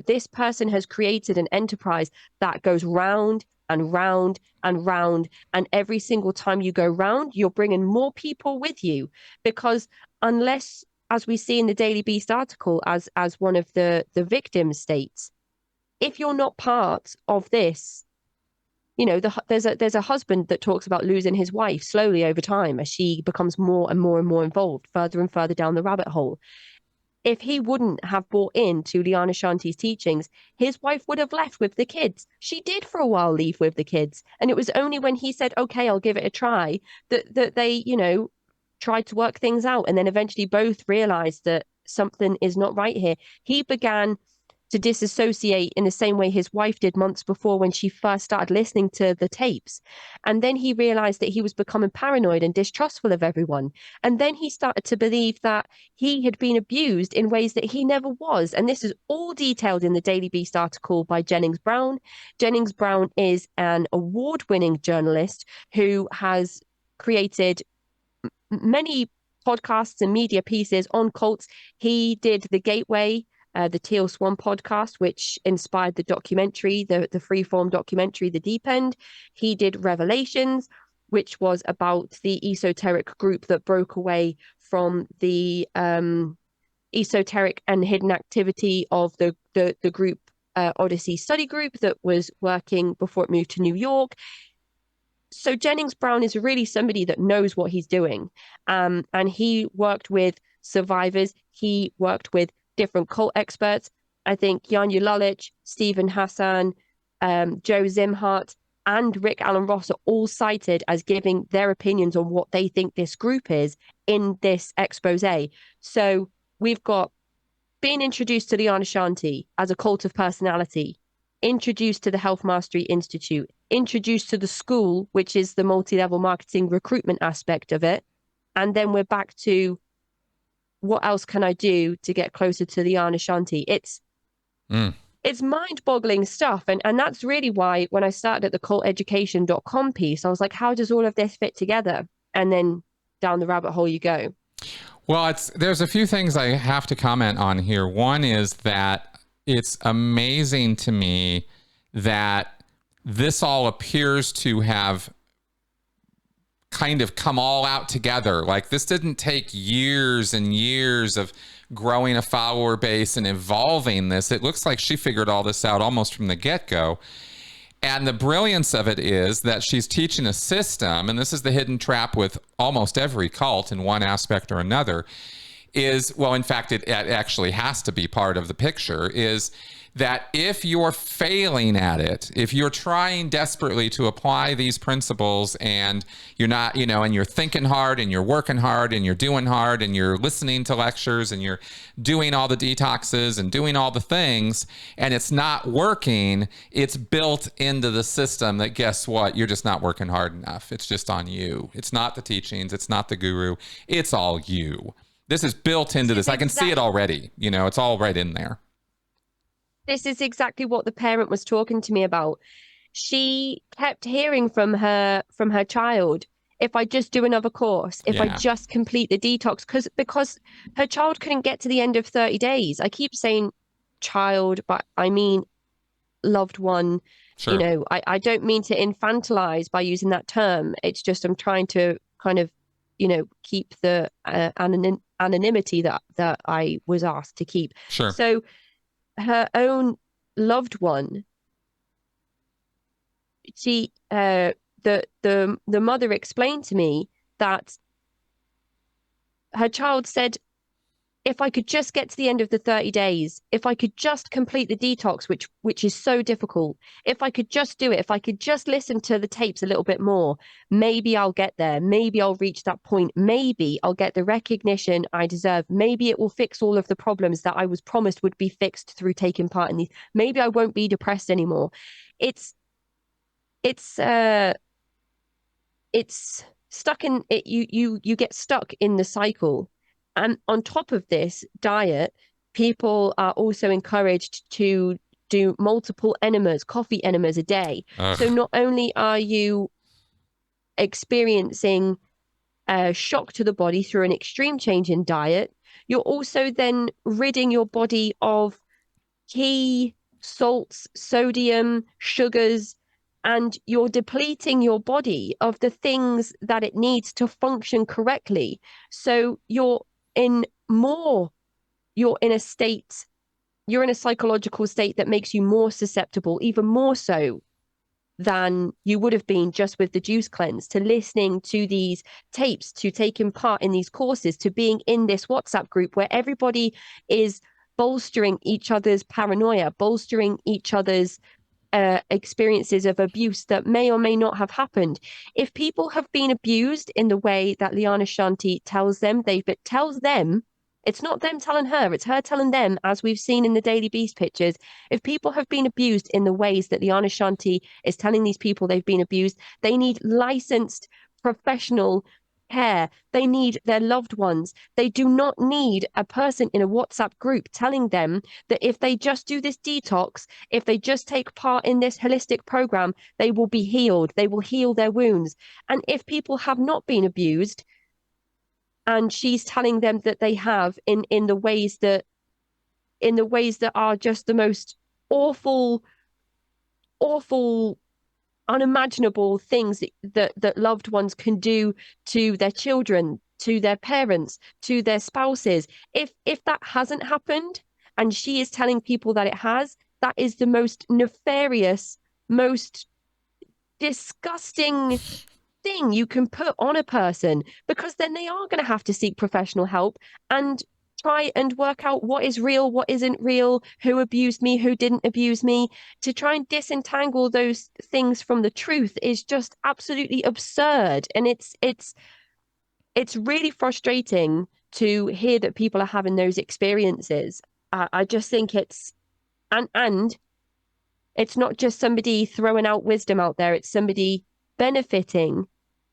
this person has created an enterprise that goes round and round and round. And every single time you go round, you're bringing more people with you. Because unless, as we see in the Daily Beast article, as one of the victims states, if you're not part of this, there's a husband that talks about losing his wife slowly over time as she becomes more and more and more involved, further and further down the rabbit hole. If he wouldn't have bought into Liana Shanti's teachings, his wife would have left with the kids. She did for a while leave with the kids. And it was only when he said, okay, I'll give it a try, that they, tried to work things out. And then eventually both realized that something is not right here. He began to disassociate in the same way his wife did months before when she first started listening to the tapes. And then he realized that he was becoming paranoid and distrustful of everyone. And then he started to believe that he had been abused in ways that he never was. And this is all detailed in the Daily Beast article by Jennings Brown. Jennings Brown is an award-winning journalist who has created many podcasts and media pieces on cults. He did The Gateway, the Teal Swan podcast, which inspired the documentary, the freeform documentary, The Deep End. He did Revelations, which was about the esoteric group that broke away from the esoteric and hidden activity of the group Odyssey Study Group that was working before it moved to New York. So Jennings Brown is really somebody that knows what he's doing. And he worked with survivors. He worked with different cult experts. I think Janja Lalich, Stephen Hassan, Joe Zimhart, and Rick Allen Ross are all cited as giving their opinions on what they think this group is in this expose. So we've got being introduced to Liana Shanti as a cult of personality, introduced to the Health Mastery Institute, introduced to the school, which is the multi-level marketing recruitment aspect of it. And then we're back to what else can I do to get closer to Liana Shanti? It's mind-boggling stuff. And that's really why when I started at the culteducation.com piece, I was like, how does all of this fit together? And then down the rabbit hole you go. Well, there's a few things I have to comment on here. One is that it's amazing to me that this all appears to have kind of come all out together. Like, this didn't take years and years of growing a follower base and evolving this. It looks like she figured all this out almost from the get-go. And the brilliance of it is that she's teaching a system, and this is the hidden trap with almost every cult in one aspect or another, is, well, in fact, it actually has to be part of the picture, is that if you're failing at it, if you're trying desperately to apply these principles and you're not, and you're thinking hard and you're working hard and you're doing hard and you're listening to lectures and you're doing all the detoxes and doing all the things and it's not working, it's built into the system that, guess what? You're just not working hard enough. It's just on you. It's not the teachings. It's not the guru. It's all you. This is built into this. I can see it already. It's all right in there. This is exactly what the parent was talking to me about. She kept hearing from her child, if I just do another course, if I just complete the detox, because her child couldn't get to the end of 30 days. I keep saying child, but I mean loved one. Sure. I don't mean to infantilize by using that term. It's just I'm trying to kind of, keep the anonymity that I was asked to keep. Sure. So her own loved one, she the mother explained to me that her child said, if I could just get to the end of the 30 days, if I could just complete the detox, which is so difficult, if I could just do it, if I could just listen to the tapes a little bit more, maybe I'll get there. Maybe I'll reach that point. Maybe I'll get the recognition I deserve. Maybe it will fix all of the problems that I was promised would be fixed through taking part in these. Maybe I won't be depressed anymore. It's stuck in it. You get stuck in the cycle. And on top of this diet, people are also encouraged to do multiple enemas, coffee enemas a day. Ugh. So not only are you experiencing a shock to the body through an extreme change in diet, you're also then ridding your body of key salts, sodium, sugars, and you're depleting your body of the things that it needs to function correctly. So you're in a state, you're in a psychological state that makes you more susceptible, even more so than you would have been just with the juice cleanse, to listening to these tapes, to taking part in these courses, to being in this WhatsApp group where everybody is bolstering each other's paranoia, bolstering each other's experiences of abuse that may or may not have happened. If people have been abused in the way that Liana Shanti tells them, it's not them telling her, it's her telling them, as we've seen in the Daily Beast pictures. If people have been abused in the ways that Liana Shanti is telling these people they've been abused, they need licensed professional care. They need their loved ones. They do not need a person in a WhatsApp group telling them that if they just do this detox, if they just take part in this holistic program, they will be healed. They will heal their wounds. And if people have not been abused, and she's telling them that they have in the ways that are just the most awful unimaginable things that loved ones can do to their children, to their parents, to their spouses. If that hasn't happened and she is telling people that it has, that is the most nefarious, most disgusting thing you can put on a person, because then they are going to have to seek professional help and try and work out what is real, what isn't real, who abused me, who didn't abuse me. To try and disentangle those things from the truth is just absolutely absurd. And it's really frustrating to hear that people are having those experiences. I just think and it's not just somebody throwing out wisdom out there, it's somebody benefiting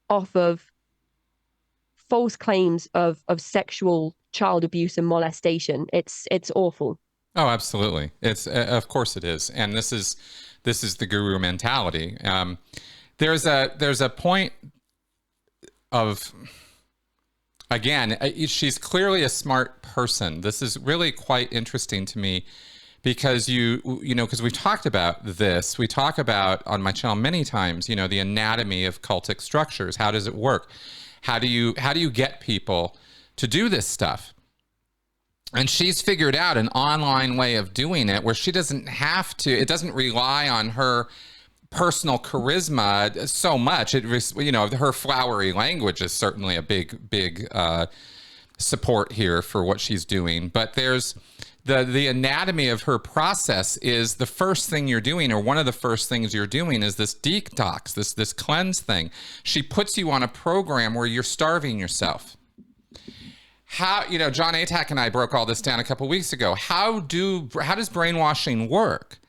off of false claims of sexual child abuse and molestation. It's awful. Oh, absolutely. It's of course it is, and this is the guru mentality. There's a point of, again, she's clearly a smart person. This is really quite interesting to me because because we've talked about this. We talk about on my channel many times, the anatomy of cultic structures. How does it work? How do you get people to do this stuff? And she's figured out an online way of doing it where she doesn't have to, it doesn't rely on her personal charisma so much. Her flowery language is certainly a big support here for what she's doing. But there's the anatomy of her process is the first thing you're doing, or one of the first things you're doing, is this detox, this cleanse thing. She puts you on a program where you're starving yourself. How, John Atack and I broke all this down a couple weeks ago. How does brainwashing work?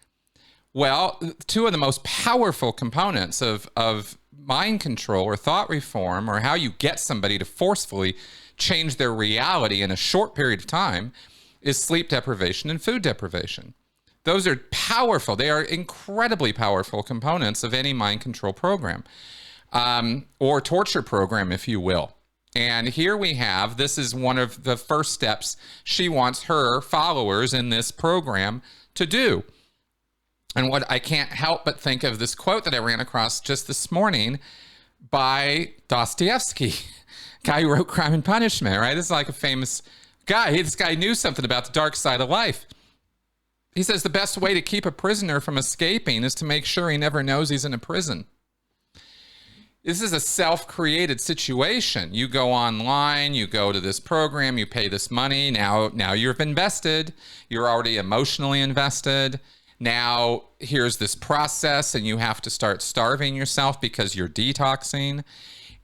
Well, two of the most powerful components of mind control or thought reform, or how you get somebody to forcefully change their reality in a short period of time, is sleep deprivation and food deprivation. Those are powerful. They are incredibly powerful components of any mind control program, or torture program, if you will. And here we have, this is one of the first steps she wants her followers in this program to do. And what I can't help but think of this quote that I ran across just this morning by Dostoevsky, guy who wrote Crime and Punishment, right? This is like a famous guy. This guy knew something about the dark side of life. He says the best way to keep a prisoner from escaping is to make sure he never knows he's in a prison. This is a self-created situation. You go online, you go to this program, you pay this money. Now you've invested. You're already emotionally invested. Now here's this process, and you have to start starving yourself because you're detoxing.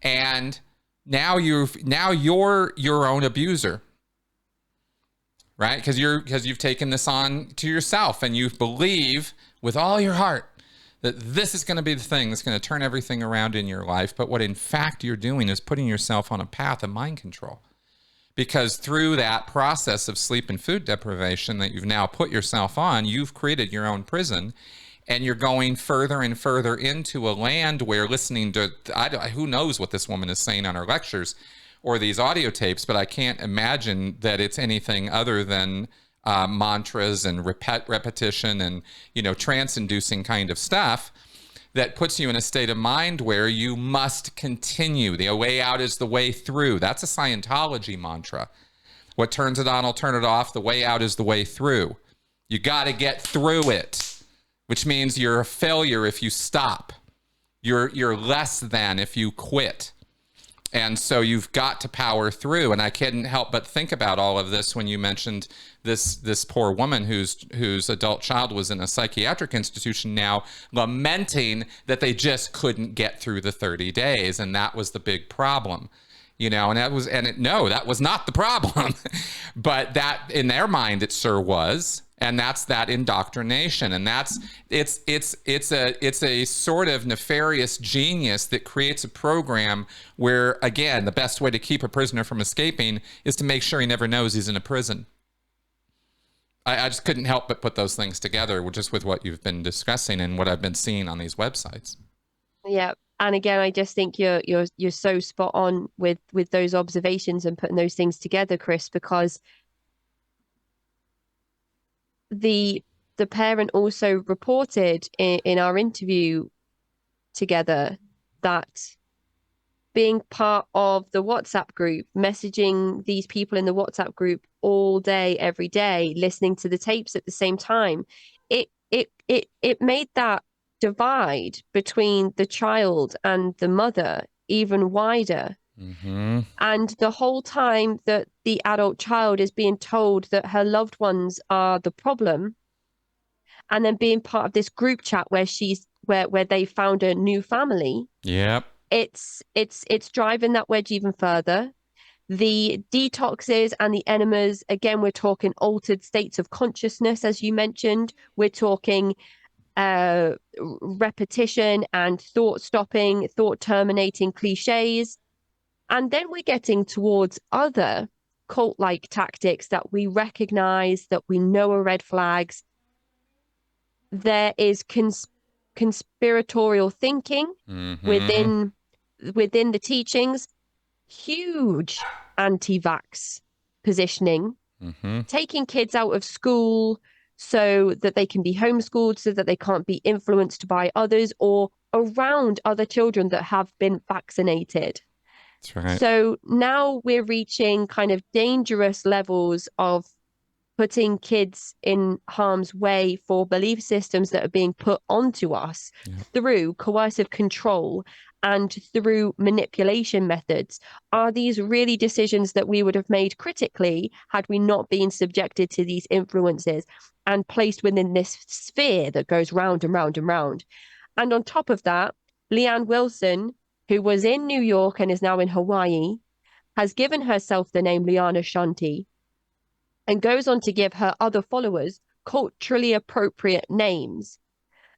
And now you're your own abuser, right? Because you've taken this on to yourself, and you believe with all your heart that this is going to be the thing that's going to turn everything around in your life. But what in fact you're doing is putting yourself on a path of mind control. Because through that process of sleep and food deprivation that you've now put yourself on, you've created your own prison, and you're going further and further into a land where, listening to, who knows what this woman is saying on her lectures or these audio tapes, but I can't imagine that it's anything other than mantras and repetition and, trance-inducing kind of stuff that puts you in a state of mind where you must continue. The way out is the way through. That's a Scientology mantra. What turns it on will turn it off. The way out is the way through. You got to get through it, which means you're a failure if you stop. You're less than if you quit. And so you've got to power through. And I couldn't help but think about all of this when you mentioned this poor woman whose adult child was in a psychiatric institution now, lamenting that they just couldn't get through the 30 days. And that was the big problem, and that was not the problem. But that, in their mind, it sure was. And that's that indoctrination. And it's a sort of nefarious genius that creates a program where, again, the best way to keep a prisoner from escaping is to make sure he never knows he's in a prison. I just couldn't help but put those things together, just with what you've been discussing and what I've been seeing on these websites. Yeah. And again, I just think you're so spot on with those observations and putting those things together, Chris, because the parent also reported in our interview together that being part of the WhatsApp group, messaging these people in the WhatsApp group all day, every day, listening to the tapes at the same time, it made that divide between the child and the mother even wider. Mm-hmm. And the whole time that the adult child is being told that her loved ones are the problem, and then being part of this group chat where where they found a new family, Yep. it's driving that wedge even further. The detoxes and the enemas, again, we're talking altered states of consciousness, as you mentioned. We're talking repetition and thought stopping, thought terminating cliches. And then we're getting towards other cult-like tactics that we recognize, that we know are red flags. There is conspiratorial thinking Mm-hmm. within the teachings, huge anti-vax positioning, Mm-hmm. taking kids out of school so that they can be homeschooled, so that they can't be influenced by others or around other children that have been vaccinated. That's right. So now we're reaching kind of dangerous levels of putting kids in harm's way for belief systems that are being put onto us Yep. through coercive control and through manipulation methods. Are these really decisions that we would have made critically had we not been subjected to these influences and placed within this sphere that goes round and round and round? And on top of that, Leanne Wilson, who was in New York and is now in Hawaii, has given herself the name Liana Shanti and goes on to give her other followers culturally appropriate names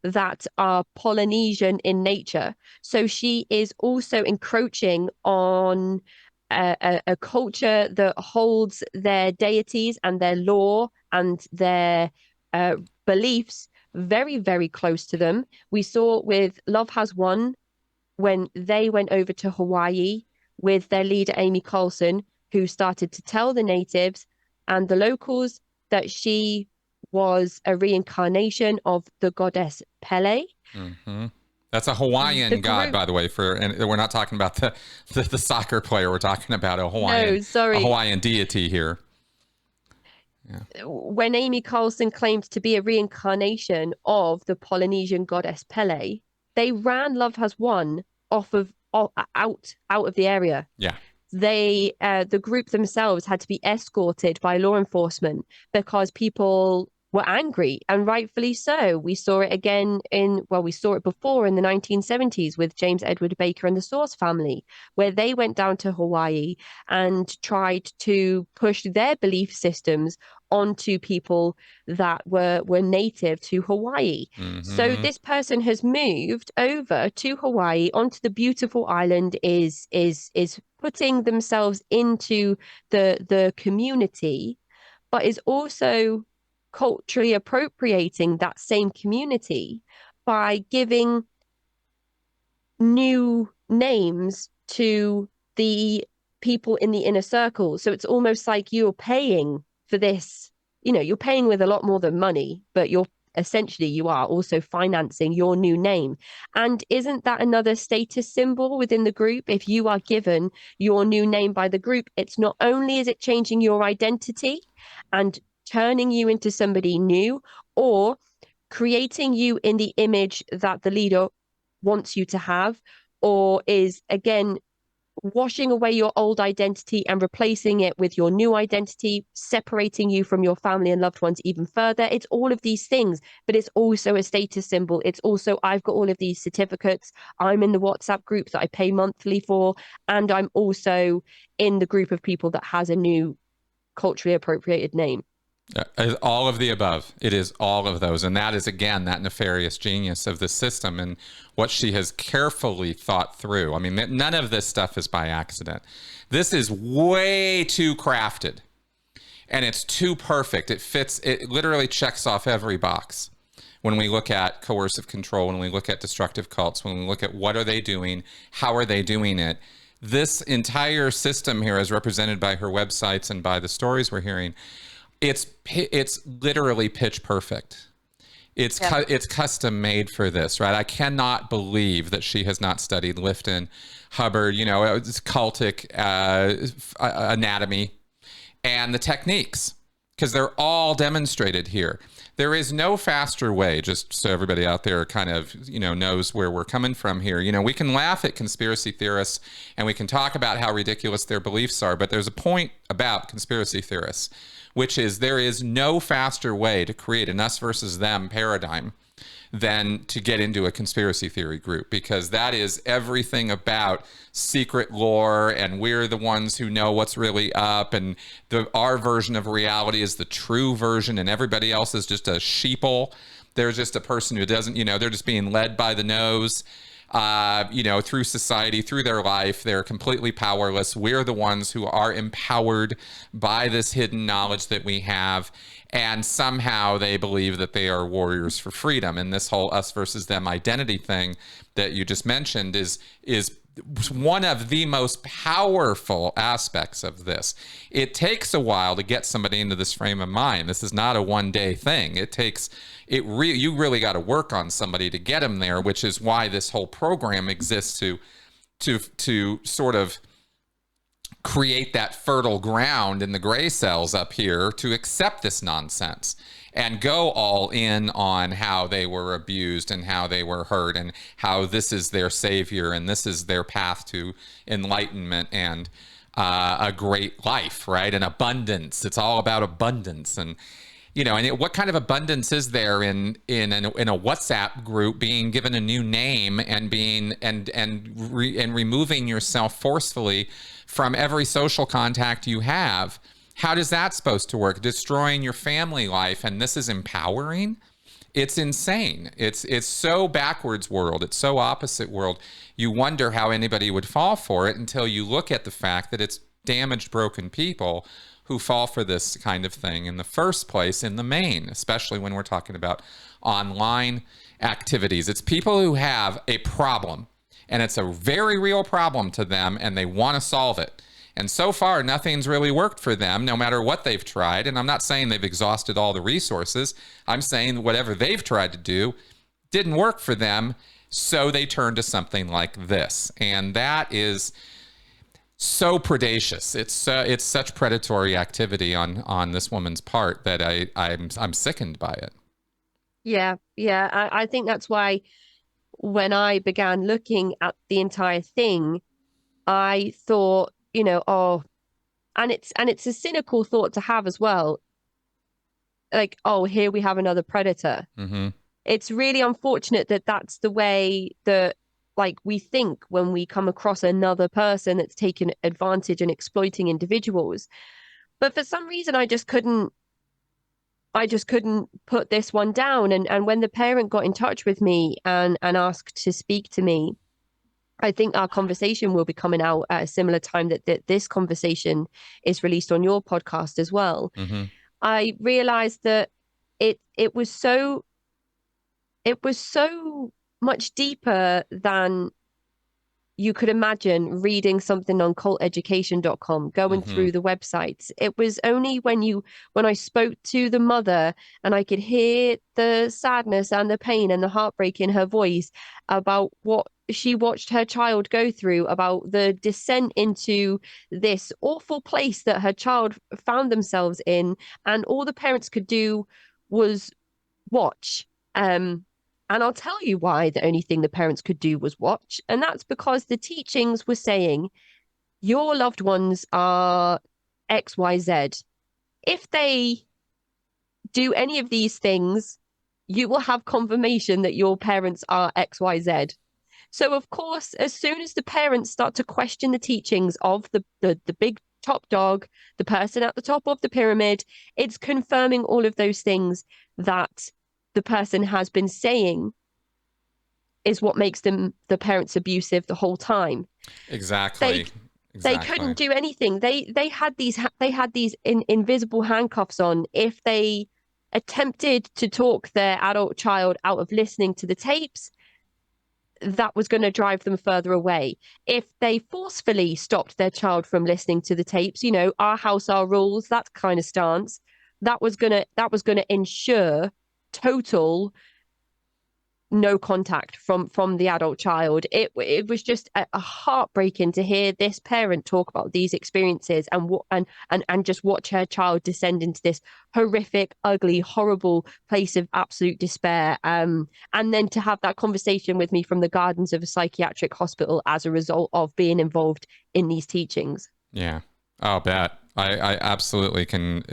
that are Polynesian in nature. So she is also encroaching on a culture that holds their deities and their law and their beliefs very, very close to them. We saw with Love Has Won when they went over to Hawaii with their leader, Amy Carlson, who started to tell the natives and the locals that she was a reincarnation of the goddess Pele. Mm-hmm. That's a The Hawaiian god, group, by the way. And we're not talking about the soccer player. We're talking about no, a sorry. Hawaiian deity here. When Amy Carlson claimed to be a reincarnation of the Polynesian goddess Pele, they ran Love Has Won out of the area. Yeah. The group themselves had to be escorted by law enforcement because people were angry, and rightfully so. We saw it again we saw it before in the 1970s with James Edward Baker and the Source family, where they went down to Hawaii and tried to push their belief systems onto people that were native to Hawaii. So Mm-hmm. this person has moved over to Hawaii onto the beautiful island, is putting themselves into the community, but is also culturally appropriating that same community by giving new names to the people in the inner circle. So it's almost like you're paying for this, you're paying with a lot more than money, but you are also financing your new name. And isn't that another status symbol within the group? If you are given your new name by the group, it's not only is it changing your identity and turning you into somebody new, or creating you in the image that the leader wants you to have, or is again washing away your old identity and replacing it with your new identity, separating you from your family and loved ones even further. It's all of these things, but it's also a status symbol. It's also, I've got all of these certificates. I'm in the WhatsApp group that I pay monthly for, and I'm also in the group of people that has a new culturally appropriated name. All of the above. It is all of those. And that is, again, that nefarious genius of the system and what she has carefully thought through. I mean, none of this stuff is by accident. This is way too crafted and it's too perfect. It fits, it literally checks off every box. When we look at coercive control, when we look at destructive cults, when we look at what are they doing, how are they doing it, this entire system here, as represented by her websites and by the stories we're hearing, it's literally pitch perfect. It's custom made for this, right? I cannot believe that she has not studied Lifton, Hubbard, it's cultic anatomy and the techniques. because they're all demonstrated here. There is no faster way, just so everybody out there kind of, knows where we're coming from here. We can laugh at conspiracy theorists and we can talk about how ridiculous their beliefs are, but there's a point about conspiracy theorists, which is there is no faster way to create an us versus them paradigm than to get into a conspiracy theory group, because that is everything about secret lore, and we're the ones who know what's really up, and our version of reality is the true version, and everybody else is just a sheeple. They're just a person who doesn't, they're just being led by the nose, through society, through their life. They're completely powerless. We're the ones who are empowered by this hidden knowledge that we have. And somehow they believe that they are warriors for freedom. And this whole us versus them identity thing that you just mentioned is one of the most powerful aspects of this. It takes a while to get somebody into this frame of mind. This is not a one-day thing. You really got to work on somebody to get them there, which is why this whole program exists, to sort of create that fertile ground in the gray cells up here to accept this nonsense and go all in on how they were abused and how they were hurt and how this is their savior and this is their path to enlightenment and a great life, right? And abundance. It's all about abundance. And what kind of abundance is there in a WhatsApp group being given a new name and being and removing yourself forcefully from every social contact you have? How does that supposed to work? Destroying your family life, and this is empowering? It's insane. It's so backwards world. It's so opposite world. You wonder how anybody would fall for it until you look at the fact that it's damaged, broken people who fall for this kind of thing in the first place, in the main, especially when we're talking about online activities. It's people who have a problem, and it's a very real problem to them, and they want to solve it. And so far, nothing's really worked for them, no matter what they've tried. And I'm not saying they've exhausted all the resources. I'm saying whatever they've tried to do didn't work for them, so they turned to something like this. And that is so predacious. It's such predatory activity on this woman's part that I'm sickened by it. Yeah. I think that's why when I began looking at the entire thing, I thought, and it's a cynical thought to have as well. Like, oh, here we have another predator. Mm-hmm. It's really unfortunate that that's the way that, like, we think when we come across another person that's taking advantage and exploiting individuals. But for some reason, I just couldn't put this one down. And when the parent got in touch with me and asked to speak to me, I think our conversation will be coming out at a similar time that this conversation is released on your podcast as well. Mm-hmm. I realized that it was so much deeper than you could imagine reading something on culteducation.com, going Mm-hmm. through the websites. It was only when I spoke to the mother and I could hear the sadness and the pain and the heartbreak in her voice about what she watched her child go through, about the descent into this awful place that her child found themselves in, and all the parents could do was watch. And I'll tell you why the only thing the parents could do was watch. And that's because the teachings were saying, your loved ones are XYZ. If they do any of these things, you will have confirmation that your parents are XYZ. So, of course, as soon as the parents start to question the teachings of the big top dog, the person at the top of the pyramid, it's confirming all of those things that the person has been saying is what makes the parents abusive the whole time. Exactly. They couldn't do anything. They had these invisible handcuffs on. If they attempted to talk their adult child out of listening to the tapes, that was going to drive them further away. If they forcefully stopped their child from listening to the tapes, our house, our rules, that kind of stance, that was gonna ensure total no contact from the adult child. It was just a heartbreaking to hear this parent talk about these experiences and just watch her child descend into this horrific, ugly, horrible place of absolute despair. And then to have that conversation with me from the gardens of a psychiatric hospital as a result of being involved in these teachings. Yeah. I'll bet. I absolutely can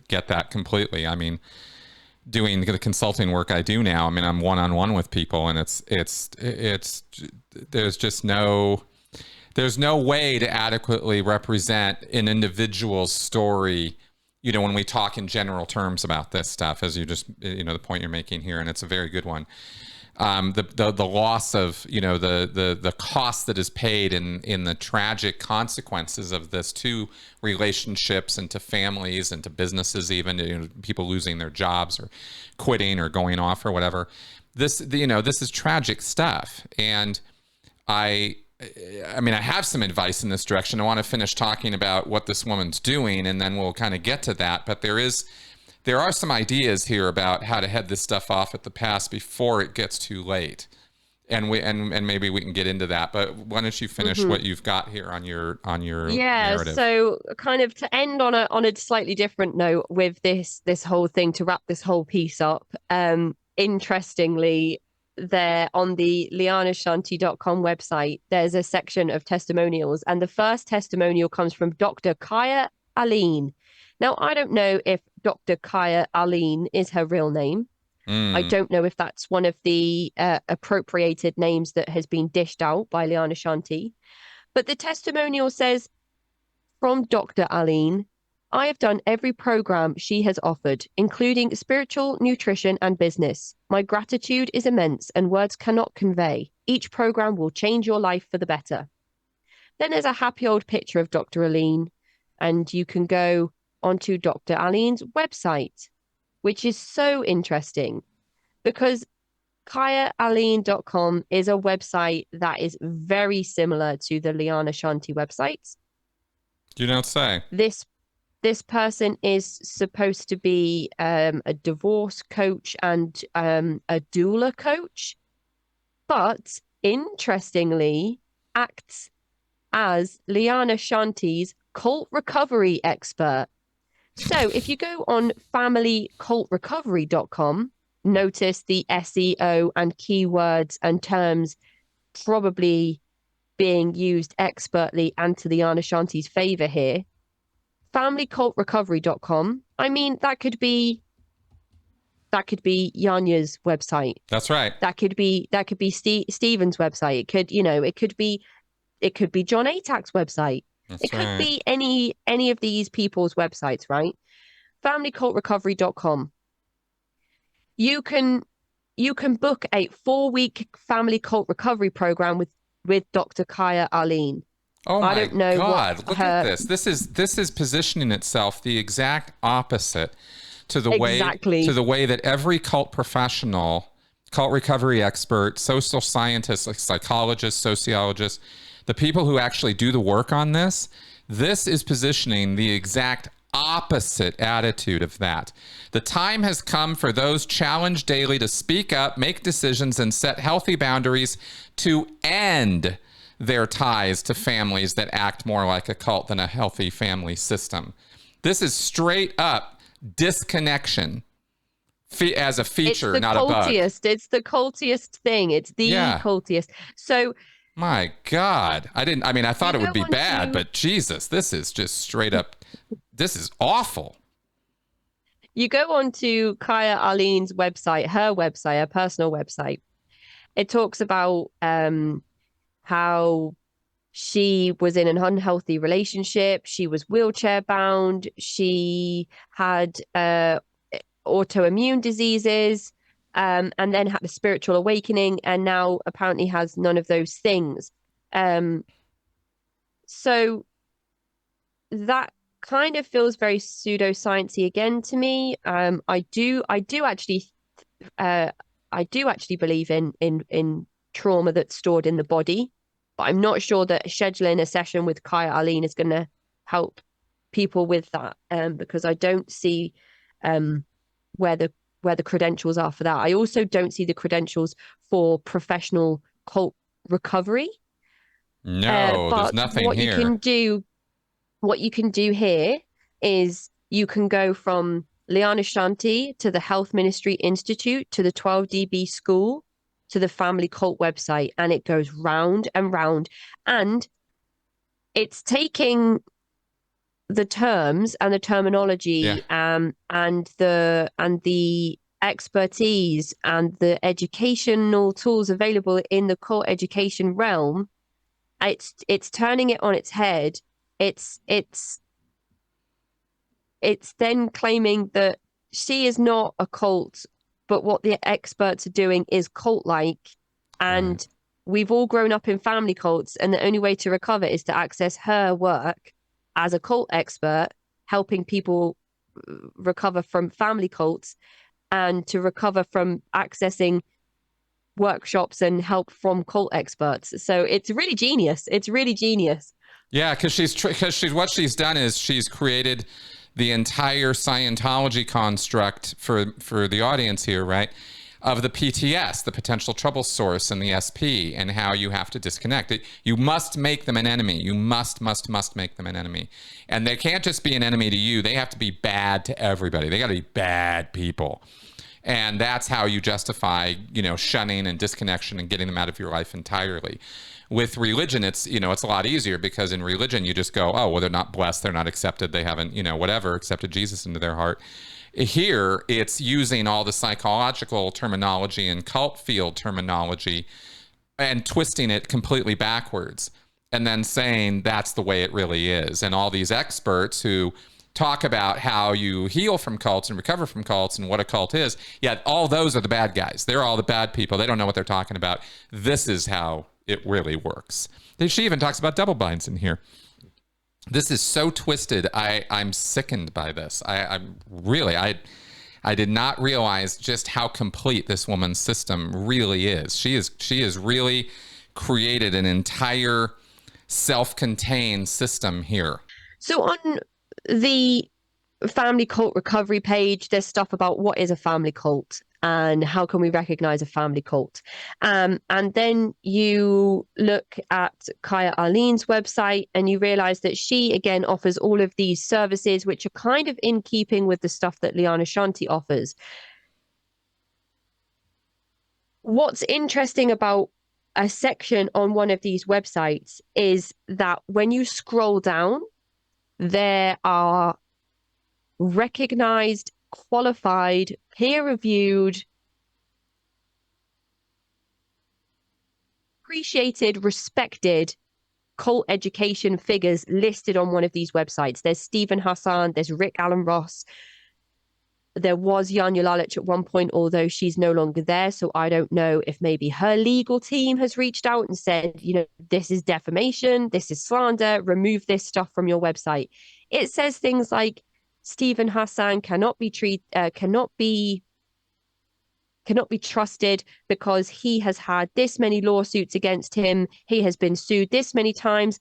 get that completely. I mean, doing the consulting work I do now, I mean, I'm one-on-one with people, and it's there's no way to adequately represent an individual's story, when we talk in general terms about this stuff, as you just, the point you're making here, and it's a very good one. The loss of, the cost that is paid in the tragic consequences of this to relationships and to families and to businesses, even, people losing their jobs or quitting or going off or whatever. This is tragic stuff. And I have some advice in this direction. I want to finish talking about what this woman's doing, and then we'll kind of get to that. But there are some ideas here about how to head this stuff off at the pass before it gets too late. And maybe we can get into that. But why don't you finish what you've got here on your narrative? So kind of to end on a slightly different note with this whole thing, to wrap this whole piece up. Interestingly, there on the lianashanti.com website, there's a section of testimonials, and the first testimonial comes from Dr. Kaya Aline. Now, I don't know if Dr. Kaya Aline is her real name. I don't know if that's one of the appropriated names that has been dished out by Liana Shanti. But the testimonial says, from Dr. Aline, I have done every program she has offered, including spiritual, nutrition, and business. My gratitude is immense, and words cannot convey. Each program will change your life for the better. Then there's a happy old picture of Dr. Aline, and you can go onto Dr. Aline's website, which is so interesting because KayaAline.com is a website that is very similar to the Liana Shanti website. You don't say. This person is supposed to be a divorce coach and a doula coach, but interestingly acts as Liana Shanti's cult recovery expert. So if you go on familycultrecovery.com, notice the SEO and keywords and terms probably being used expertly and to Liana Shanti's favor here. Familycultrecovery.com. I mean, that could be Yanya's website. That's right. That could be Stephen's website. It could be John Atak's website. It could be any of these people's websites, right? Familycultrecovery.com. You can book a 4-week family cult recovery program with Dr. Kaya Aline. Oh my God! Look at this. This is positioning itself the exact opposite to the way that every cult professional, cult recovery expert, social scientist, like psychologists, sociologists, the people who actually do the work on this is positioning the exact opposite attitude of that. The time has come for those challenged daily to speak up, make decisions, and set healthy boundaries to end their ties to families that act more like a cult than a healthy family system. This is straight up disconnection as a feature, not a bug. It's the cultiest thing. It's the cultiest. So, my God, I thought it would be bad, but Jesus, this is just straight up, this is awful. You go on to Kaya Aline's website, her personal website. It talks about how she was in an unhealthy relationship. She was wheelchair bound. She had autoimmune diseases. And then had a spiritual awakening, and now apparently has none of those things. So that kind of feels very pseudoscience-y again to me. I do actually believe in trauma that's stored in the body, but I'm not sure that scheduling a session with Kaya Aline is going to help people with that, because I don't see where the where the credentials are for that. I also don't see the credentials for professional cult recovery. No, there's But nothing here. what you can do here is you can go from Liana Shanti to the Health Ministry Institute to the 12DB school to the family cult website, and it goes round and round. And it's taking the terms and the Yeah. terminology and the expertise and the educational tools available in the cult education realm. It's turning it on its head. It's then claiming that she is not a cult, but what the experts are doing is cult-like. Right. And we've all grown up in family cults, and the only way to recover is to access her work as a cult expert, helping people recover from family cults and to recover from accessing workshops and help from cult experts. So it's really genius. It's really genius. Yeah, because she's what she's done is she's created the entire Scientology construct for the audience here, right? Of the PTS, the potential trouble source, and the SP, and how you have to disconnect it. You must make them an enemy. You must make them an enemy. And they can't just be an enemy to you. They have to be bad to everybody. They got to be bad people. And that's how you justify, shunning and disconnection and getting them out of your life entirely. With religion, it's a lot easier, because in religion you just go, oh, well, they're not blessed, they're not accepted, they haven't, whatever, accepted Jesus into their heart. Here, it's using all the psychological terminology and cult field terminology and twisting it completely backwards, and then saying that's the way it really is. And all these experts who talk about how you heal from cults and recover from cults and what a cult is, yeah, all those are the bad guys. They're all the bad people. They don't know what they're talking about. This is how it really works. She even talks about double binds in here. This is so twisted. I'm sickened by this. I did not realize just how complete this woman's system really is. She has really created an entire self-contained system here. So on the family cult recovery page, there's stuff about what is a family cult and how can we recognize a family cult. And then you look at Kaya Arlene's website and you realize that she, again, offers all of these services, which are kind of in keeping with the stuff that Liana Shanti offers. What's interesting about a section on one of these websites is that when you scroll down, there are recognized, qualified, peer-reviewed, appreciated, respected cult education figures listed on one of these websites. There's Stephen Hassan, there's Rick Allen Ross. There was Janja Lalich at one point, although she's no longer there. So I don't know if maybe her legal team has reached out and said, this is defamation, this is slander, remove this stuff from your website. It says things like Stephen Hassan cannot be trusted because he has had this many lawsuits against him. He has been sued this many times.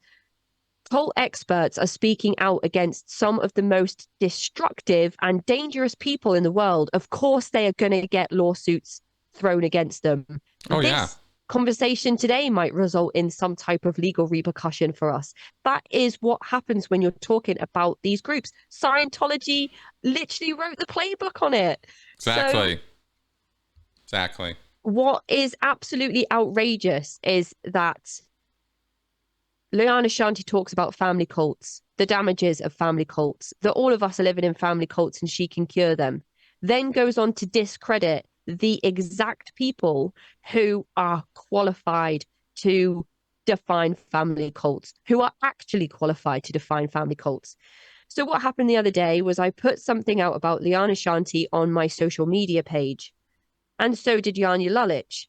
Cult experts are speaking out against some of the most destructive and dangerous people in the world. Of course, they are going to get lawsuits thrown against them. Oh, this yeah. conversation today might result in some type of legal repercussion for us. That is what happens when you're talking about these groups. Scientology literally wrote the playbook on it. Exactly. So, exactly. What is absolutely outrageous is that Liana Shanti talks about family cults, the damages of family cults, that all of us are living in family cults and she can cure them. Then goes on to discredit the exact people who are qualified to define family cults, who are actually qualified to define family cults. So what happened the other day was I put something out about Liana Shanti on my social media page, and so did Janja Lalich.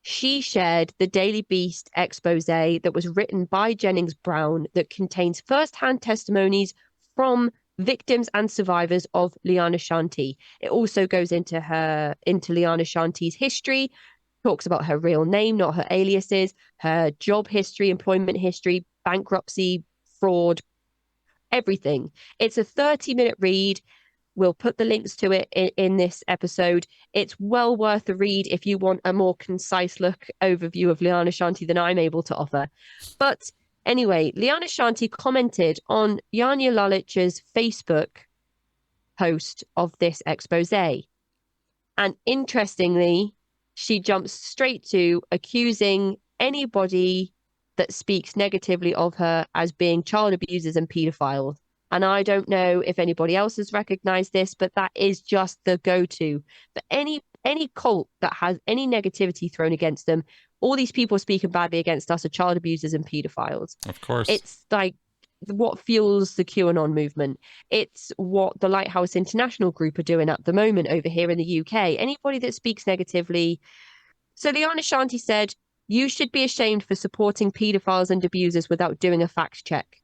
She shared the Daily Beast expose that was written by Jennings Brown that contains first-hand testimonies from victims and survivors of Liana Shanti. It also goes into Liana Shanti's history, talks about her real name, not her aliases, her job history, employment history, bankruptcy, fraud, everything. It's a 30-minute read. We'll put the links to it in this episode. It's well worth a read if you want a more concise overview of Liana Shanti than I'm able to offer. But anyway, Liana Shanti commented on Janja Lalich's Facebook post of this expose. And interestingly, she jumps straight to accusing anybody that speaks negatively of her as being child abusers and pedophiles. And I don't know if anybody else has recognized this, but that is just the go-to for any cult that has any negativity thrown against them. All these people speaking badly against us are child abusers and pedophiles. Of course. It's like what fuels the QAnon movement. It's what the Lighthouse International group are doing at the moment over here in the UK. Anybody that speaks negatively. So Liana Shanti said, "You should be ashamed for supporting pedophiles and abusers without doing a fact check.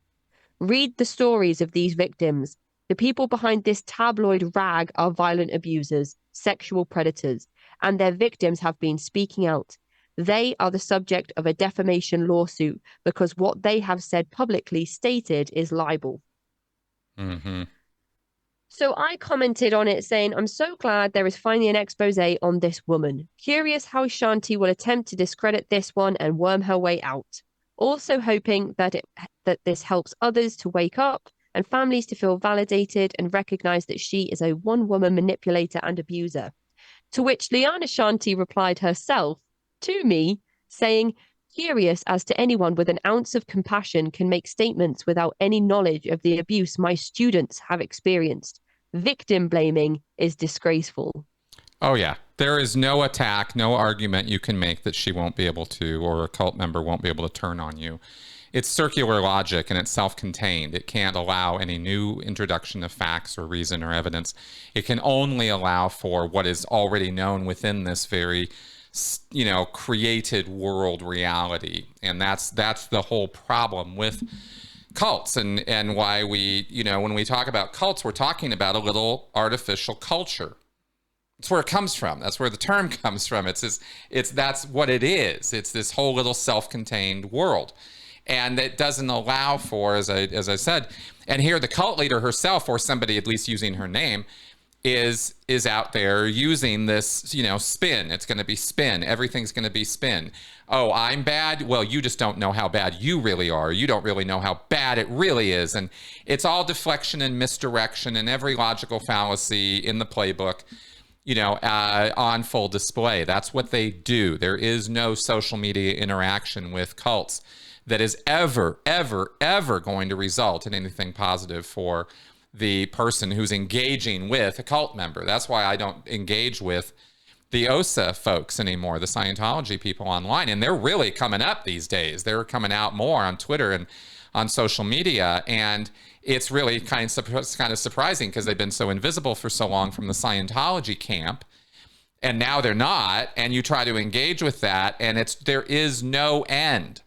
Read the stories of these victims. The people behind this tabloid rag are violent abusers, sexual predators, and their victims have been speaking out. They are the subject of a defamation lawsuit because what they have said publicly stated is libel." Mm-hmm. So I commented on it saying, "I'm so glad there is finally an expose on this woman. Curious how Shanti will attempt to discredit this one and worm her way out. Also hoping that this helps others to wake up and families to feel validated and recognize that she is a one-woman manipulator and abuser." To which Liana Shanti replied herself to me saying, "Curious as to anyone with an ounce of compassion can make statements without any knowledge of the abuse my students have experienced. Victim blaming is disgraceful." Oh, yeah. There is no attack, no argument you can make that she won't be able to, or a cult member won't be able to turn on you. It's circular logic and it's self-contained. It can't allow any new introduction of facts or reason or evidence. It can only allow for what is already known within this very, created world reality. And that's the whole problem with cults and why we, when we talk about cults, we're talking about a little artificial culture. It's where it comes from. That's where the term comes from. That's what it is. It's this whole little self-contained world. And it doesn't allow for, as I said, and here the cult leader herself, or somebody at least using her name, is out there using this, spin. It's going to be spin. Everything's going to be spin. Oh, I'm bad? Well, you just don't know how bad you really are. You don't really know how bad it really is. And it's all deflection and misdirection and every logical fallacy in the playbook, on full display. That's what they do. There is no social media interaction with cults that is ever, ever, ever going to result in anything positive for the person who's engaging with a cult member. That's why I don't engage with the OSA folks anymore, the Scientology people online. And they're really coming up these days. They're coming out more on Twitter and on social media. And it's really kind of surprising because they've been so invisible for so long from the Scientology camp. And now they're not. And you try to engage with that, and there is no end.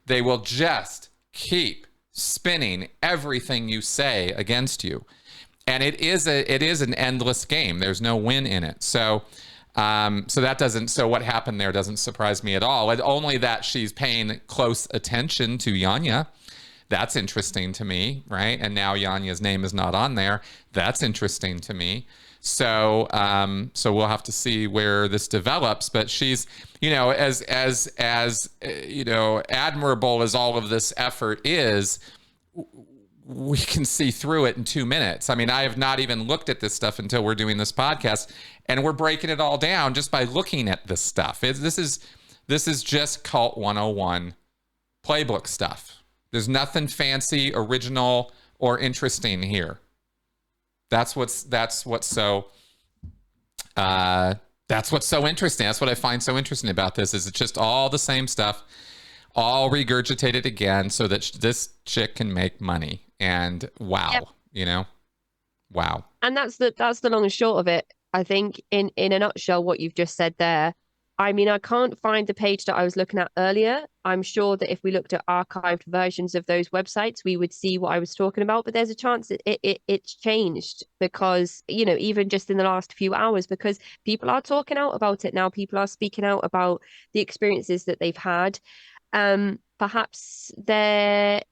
They will just keep spinning everything you say against you. And it is an endless game. There's no win in it. So what happened there doesn't surprise me at all. And only that she's paying close attention to Janja. That's interesting to me, right? And now Janja's name is not on there. That's interesting to me. So we'll have to see where this develops. But she's, as admirable as all of this effort is, we can see through it in 2 minutes. I mean, I have not even looked at this stuff until we're doing this podcast, and we're breaking it all down just by looking at this stuff. This is just Cult 101 playbook stuff. There's nothing fancy, original, or interesting here. That's what's so interesting. That's what I find so interesting about this, is it's just all the same stuff, all regurgitated again so that this chick can make money. And wow, Yep. Wow. And that's the long and short of it. I think in a nutshell, what you've just said there. I mean, I can't find the page that I was looking at earlier. I'm sure that if we looked at archived versions of those websites, we would see what I was talking about. But there's a chance that it's changed because, even just in the last few hours, because people are talking out about it now. People are speaking out about the experiences that they've had. Perhaps there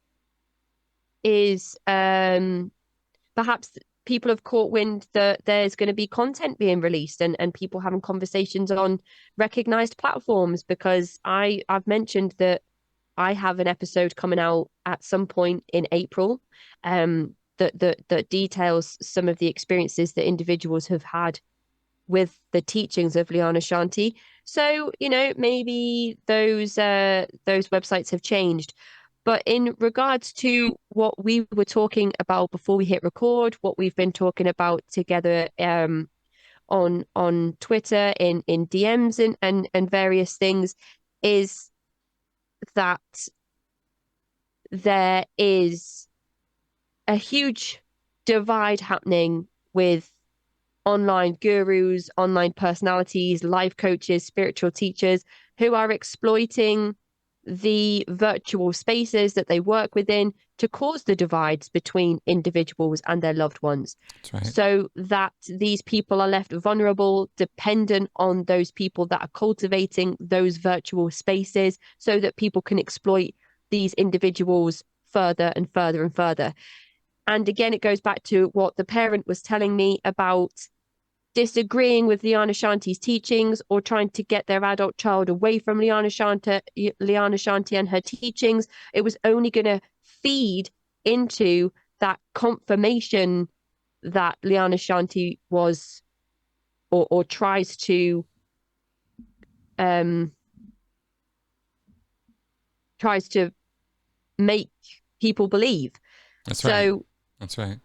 is, perhaps people have caught wind that there's going to be content being released and people having conversations on recognized platforms, because I've mentioned that I have an episode coming out at some point in April that details some of the experiences that individuals have had with the teachings of Liana Shanti. So, maybe those websites have changed. But in regards to what we were talking about before we hit record, what we've been talking about together on Twitter, in DMs and various things, is that there is a huge divide happening with online gurus, online personalities, life coaches, spiritual teachers who are exploiting the virtual spaces that they work within to cause the divides between individuals and their loved ones. That's right. So that these people are left vulnerable, dependent on those people that are cultivating those virtual spaces, so that people can exploit these individuals further and further and further. And again, it goes back to what the parent was telling me about disagreeing with Liana Shanti's teachings or trying to get their adult child away from Liana Shanti and her teachings. It was only going to feed into that confirmation that Liana Shanti was or tries to make people believe. That's right. That's right.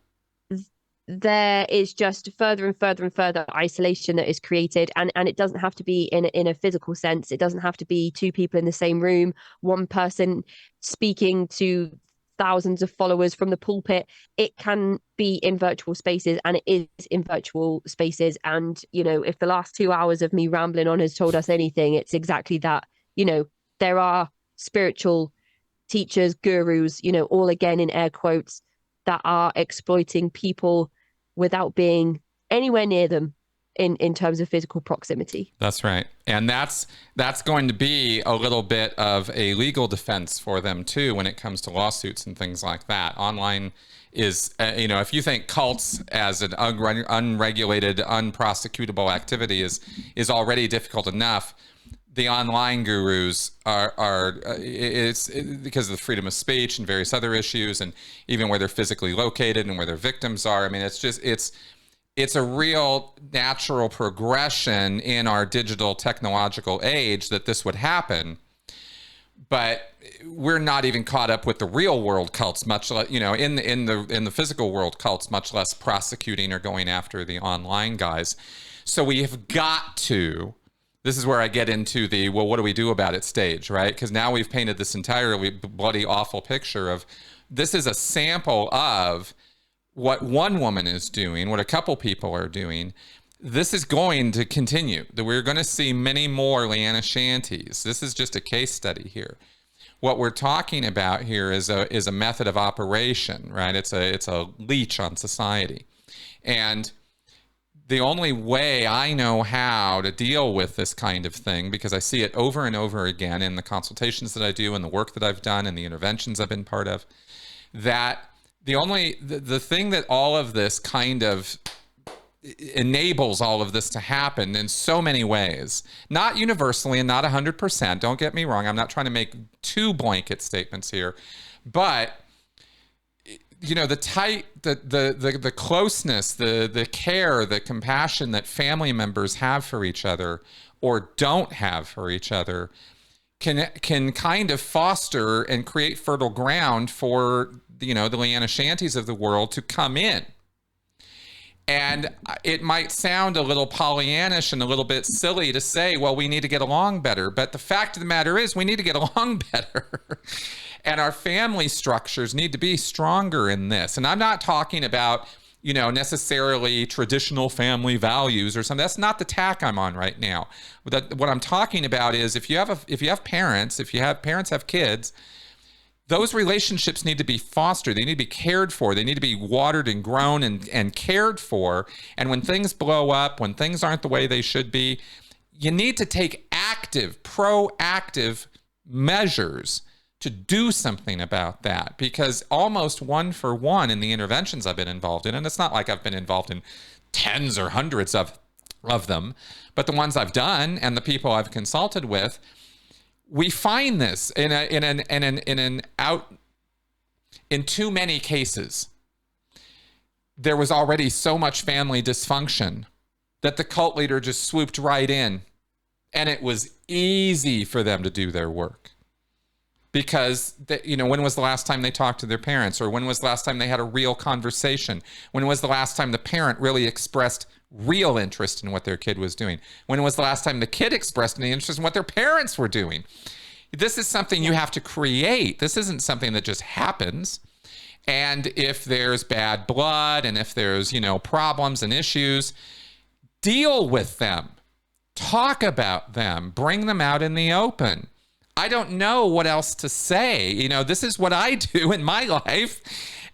There is just further and further and further isolation that is created, and it doesn't have to be in a physical sense. It doesn't have to be two people in the same room, one person speaking to thousands of followers from the pulpit. It can be in virtual spaces, and it is in virtual spaces. And if the last 2 hours of me rambling on has told us anything, it's exactly that. There are spiritual teachers, gurus, all again in air quotes, that are exploiting people without being anywhere near them in terms of physical proximity. That's right. And that's going to be a little bit of a legal defense for them too when it comes to lawsuits and things like that. Online is, if you think cults as an unregulated, unprosecutable activity is already difficult enough, the online gurus it's because of the freedom of speech and various other issues, and even where they're physically located and where their victims are. I mean, it's a real natural progression in our digital technological age that this would happen. But we're not even caught up with the real world cults, much less, in the physical world cults, much less prosecuting or going after the online guys. So we have got to. This is where I get into the, well, what do we do about it stage, right? Because now we've painted this entirely bloody awful picture of, this is a sample of what one woman is doing, what a couple people are doing. This is going to continue. We're going to see many more Liana Shantis. This is just a case study here. What we're talking about here is a method of operation, right? It's a leech on society. And the only way I know how to deal with this kind of thing, because I see it over and over again in the consultations that I do and the work that I've done and the interventions I've been part of, that the thing that all of this kind of enables all of this to happen in so many ways, not universally and not 100%, don't get me wrong, I'm not trying to make two blanket statements here, but the closeness, the care, the compassion that family members have for each other or don't have for each other can kind of foster and create fertile ground for, the Liana Shantis of the world to come in. And it might sound a little Pollyannish and a little bit silly to say, well, we need to get along better. But the fact of the matter is we need to get along better. And our family structures need to be stronger in this. And I'm not talking about, necessarily traditional family values or something. That's not the tack I'm on right now. What I'm talking about is if you have parents have kids, those relationships need to be fostered. They need to be cared for. They need to be watered and grown and cared for. And when things blow up, when things aren't the way they should be, you need to take active, proactive measures to do something about that, because almost one for one in the interventions I've been involved in, and it's not like I've been involved in tens or hundreds of them, but the ones I've done and the people I've consulted with, we find this in too many cases. There was already so much family dysfunction that the cult leader just swooped right in, and it was easy for them to do their work. Because, when was the last time they talked to their parents? Or when was the last time they had a real conversation? When was the last time the parent really expressed real interest in what their kid was doing? When was the last time the kid expressed any interest in what their parents were doing? This is something you have to create. This isn't something that just happens. And if there's bad blood and if there's, problems and issues, deal with them. Talk about them. Bring them out in the open. I don't know what else to say. This is what I do in my life.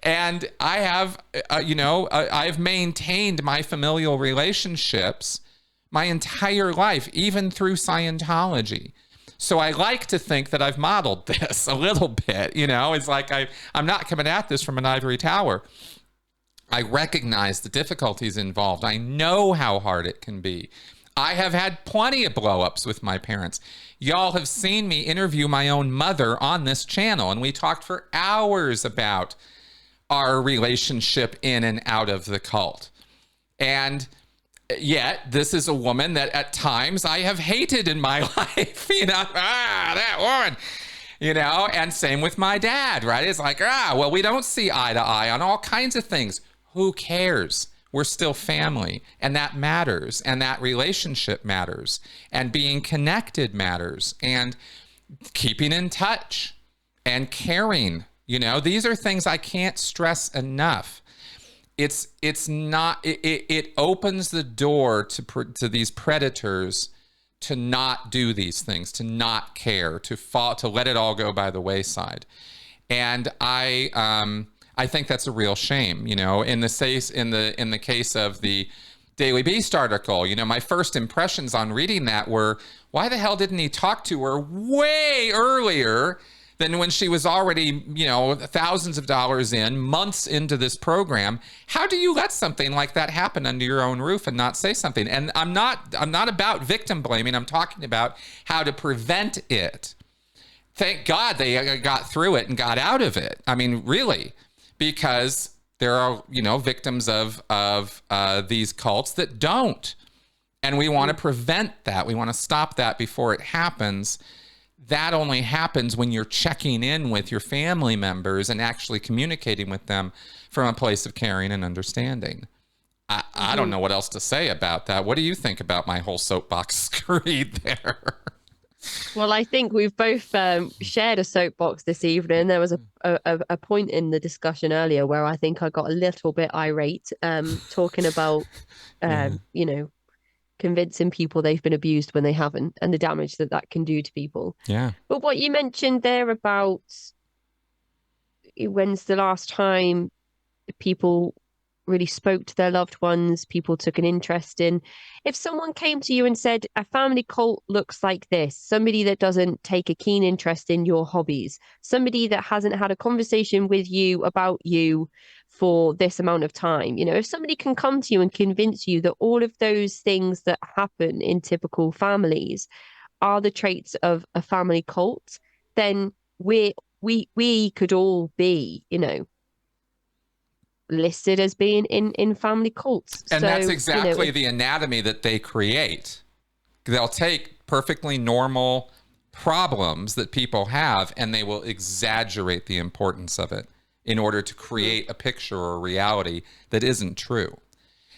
And I have, I've maintained my familial relationships my entire life, even through Scientology. So I like to think that I've modeled this a little bit. It's like I'm not coming at this from an ivory tower. I recognize the difficulties involved. I know how hard it can be. I have had plenty of blow-ups with my parents. Y'all have seen me interview my own mother on this channel, and we talked for hours about our relationship in and out of the cult. And yet, this is a woman that at times I have hated in my life. That woman. And same with my dad, right? It's like, well, we don't see eye to eye on all kinds of things. Who cares? We're still family, and that matters, and that relationship matters, and being connected matters, and keeping in touch and caring. These are things I can't stress enough. It opens the door to these predators to not do these things, to not care, to let it all go by the wayside. And I think that's a real shame, in the case of the Daily Beast article. My first impressions on reading that were, why the hell didn't he talk to her way earlier than when she was already, thousands of dollars in, months into this program? How do you let something like that happen under your own roof and not say something? And I'm not about victim blaming. I'm talking about how to prevent it. Thank God they got through it and got out of it. I mean, really. Because there are, victims of these cults that don't. And we want to prevent that. We want to stop that before it happens. That only happens when you're checking in with your family members and actually communicating with them from a place of caring and understanding. I don't know what else to say about that. What do you think about my whole soapbox screed there? Well, I think we've both shared a soapbox this evening. There was a point in the discussion earlier where I think I got a little bit irate, talking about, convincing people they've been abused when they haven't, and the damage that can do to people. Yeah. But what you mentioned there about when's the last time people really spoke to their loved ones, people took an interest in. If someone came to you and said, a family cult looks like this, somebody that doesn't take a keen interest in your hobbies, somebody that hasn't had a conversation with you about you for this amount of time, if somebody can come to you and convince you that all of those things that happen in typical families are the traits of a family cult, then we could all be, listed as being in family cults. And so, that's exactly the anatomy that they create. They'll take perfectly normal problems that people have and they will exaggerate the importance of it in order to create a picture or a reality that isn't true.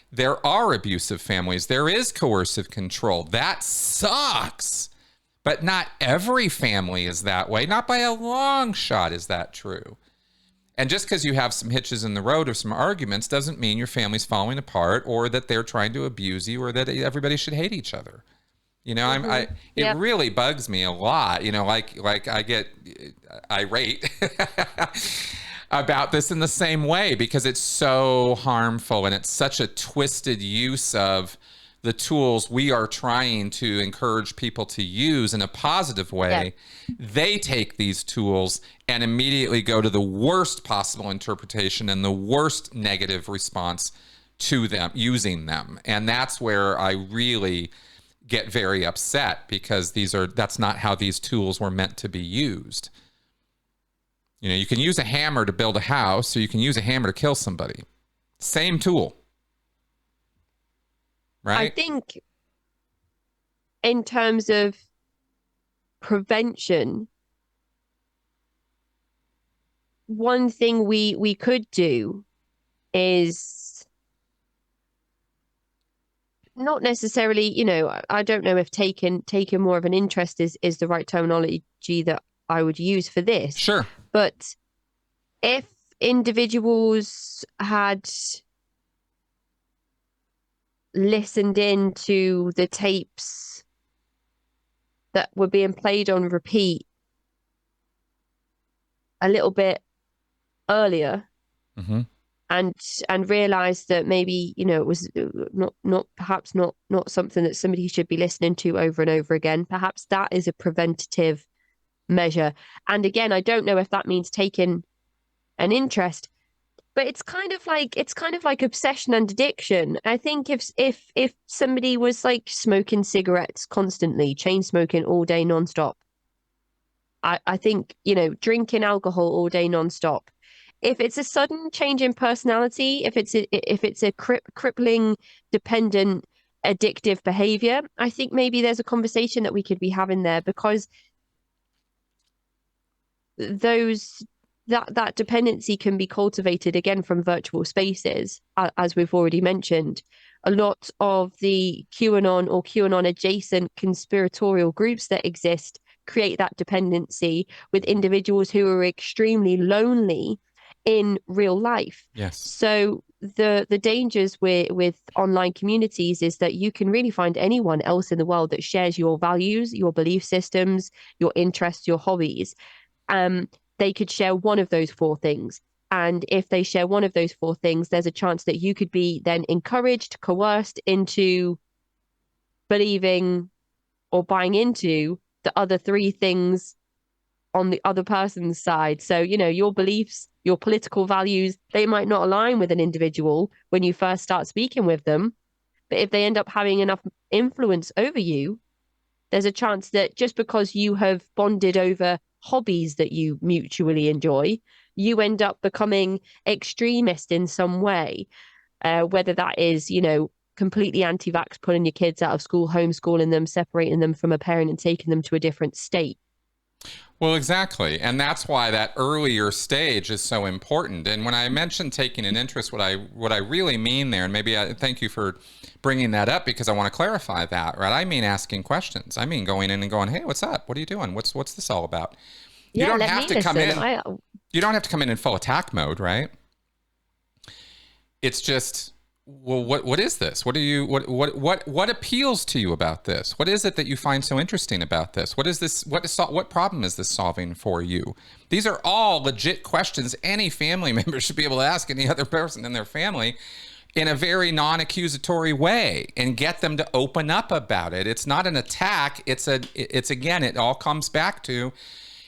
There are abusive families. There is coercive control. That sucks. But not every family is that way. Not by a long shot is that true. And just because you have some hitches in the road or some arguments doesn't mean your family's falling apart or that they're trying to abuse you or that everybody should hate each other. It really bugs me a lot. Like I get irate about this in the same way because it's so harmful and it's such a twisted use of the tools we are trying to encourage people to use in a positive way, they take these tools and immediately go to the worst possible interpretation and the worst negative response to them using them. And that's where I really get very upset, because that's not how these tools were meant to be used. You know, you can use a hammer to build a house, or you can use a hammer to kill somebody. Same tool. Right? I think in terms of prevention, one thing we could do is not necessarily, you know, I don't know if taking more of an interest is the right terminology that I would use for this. Sure. But if individuals had listened in to the tapes that were being played on repeat a little bit earlier, and realized that maybe, you know, it was perhaps not something that somebody should be listening to over and over again, perhaps that is a preventative measure. And again, I don't know if that means taking an interest, but it's kind of like obsession and addiction. I think if somebody was like smoking cigarettes constantly, chain smoking all day nonstop, I think, you know, drinking alcohol all day nonstop, if it's a sudden change in personality, if it's a crippling, dependent, addictive behavior, I think maybe there's a conversation that we could be having there, because that dependency can be cultivated again from virtual spaces, as we've already mentioned. A lot of the QAnon or QAnon adjacent conspiratorial groups that exist create that dependency with individuals who are extremely lonely in real life. Yes. So the dangers with online communities is that you can really find anyone else in the world that shares your values, your belief systems, your interests, your hobbies. They could share one of those four things. And if they share one of those four things, there's a chance that you could be then encouraged, coerced into believing or buying into the other three things on the other person's side. So, you know, your beliefs, your political values, they might not align with an individual when you first start speaking with them. But if they end up having enough influence over you, there's a chance that just because you have bonded over hobbies that you mutually enjoy, you end up becoming extremist in some way, whether that is, you know, completely anti-vax, pulling your kids out of school, homeschooling them, separating them from a parent and taking them to a different state. Well, exactly. And that's why that earlier stage is so important. And when I mentioned taking an interest, what I really mean there, and maybe thank you for bringing that up, because I want to clarify that, right? I mean asking questions. I mean going in and going, hey, what's up? What are you doing? What's this all about? You don't have to come in. You don't have to come in full attack mode, right? It's just, well, what is this? What appeals to you about this? What is it that you find so interesting about this? What is this? What problem is this solving for you? These are all legit questions any family member should be able to ask any other person in their family in a very non-accusatory way, and get them to open up about it. It's not an attack. It's again, it all comes back to,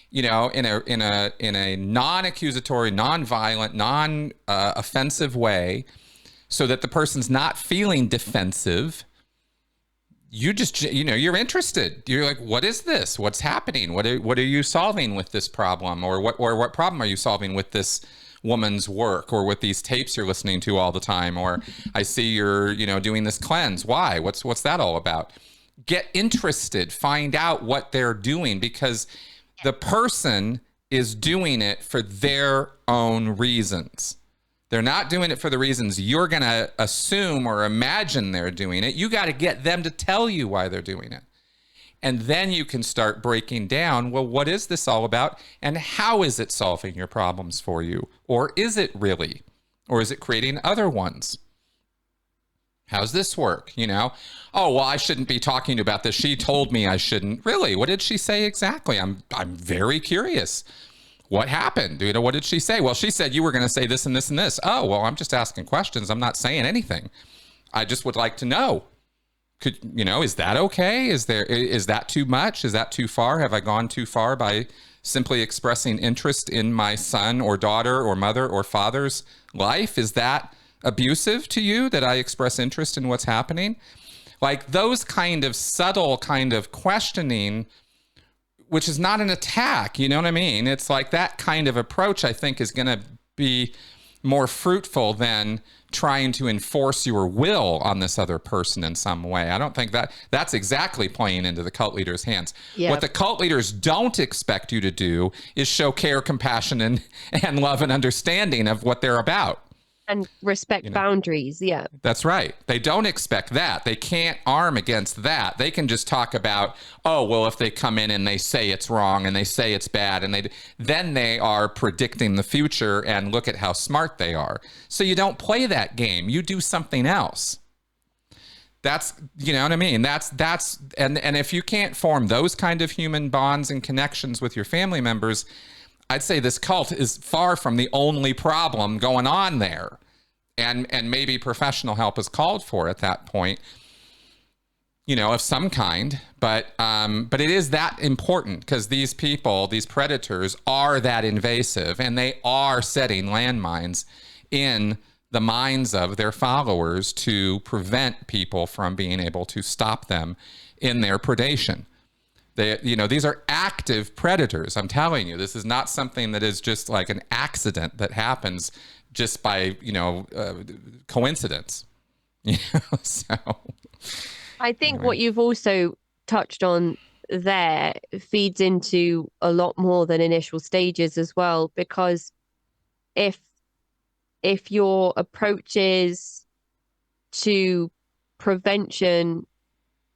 you know, in a non-accusatory, non-violent, non-offensive way, so that the person's not feeling defensive. You just, you know, you're interested. You're like, what is this? What's happening? What are you solving with this problem? Or what problem are you solving with this woman's work, or with these tapes you're listening to all the time? Or I see you're, you know, doing this cleanse. Why? What's that all about? Get interested. Find out what they're doing, because the person is doing it for their own reasons. They're not doing it for the reasons you're going to assume or imagine they're doing it. You got to get them to tell you why they're doing it. And then you can start breaking down, well, what is this all about? And how is it solving your problems for you? Or is it really? Or is it creating other ones? How's this work? You know, oh, well, I shouldn't be talking about this. She told me I shouldn't. Really? What did she say exactly? I'm very curious. What happened? You know, what did she say? Well, she said you were going to say this and this and this. Oh, well, I'm just asking questions. I'm not saying anything. I just would like to know. Is that okay? Is that too much? Is that too far? Have I gone too far by simply expressing interest in my son or daughter or mother or father's life? Is that abusive to you that I express interest in what's happening? Like those kind of subtle kind of questioning, which is not an attack, you know what I mean? It's like that kind of approach, I think, is going to be more fruitful than trying to enforce your will on this other person in some way. I don't think that's exactly playing into the cult leader's hands. Yep. What the cult leaders don't expect you to do is show care, compassion, and love and understanding of what they're about. And respect boundaries. Yeah. That's right. They don't expect that. They can't arm against that. They can just talk about, oh, well, if they come in and they say it's wrong and they say it's bad, and then they are predicting the future and look at how smart they are. So you don't play that game. You do something else. That's, you know what I mean? And if you can't form those kind of human bonds and connections with your family members, I'd say this cult is far from the only problem going on there. And maybe professional help is called for at that point, of some kind. But it is that important because these people, these predators, are that invasive, and they are setting landmines in the minds of their followers to prevent people from being able to stop them in their predation. These are active predators. I'm telling you, this is not something that is just like an accident that happens just by, coincidence. So I think what you've also touched on there feeds into a lot more than initial stages as well, because if your approaches to prevention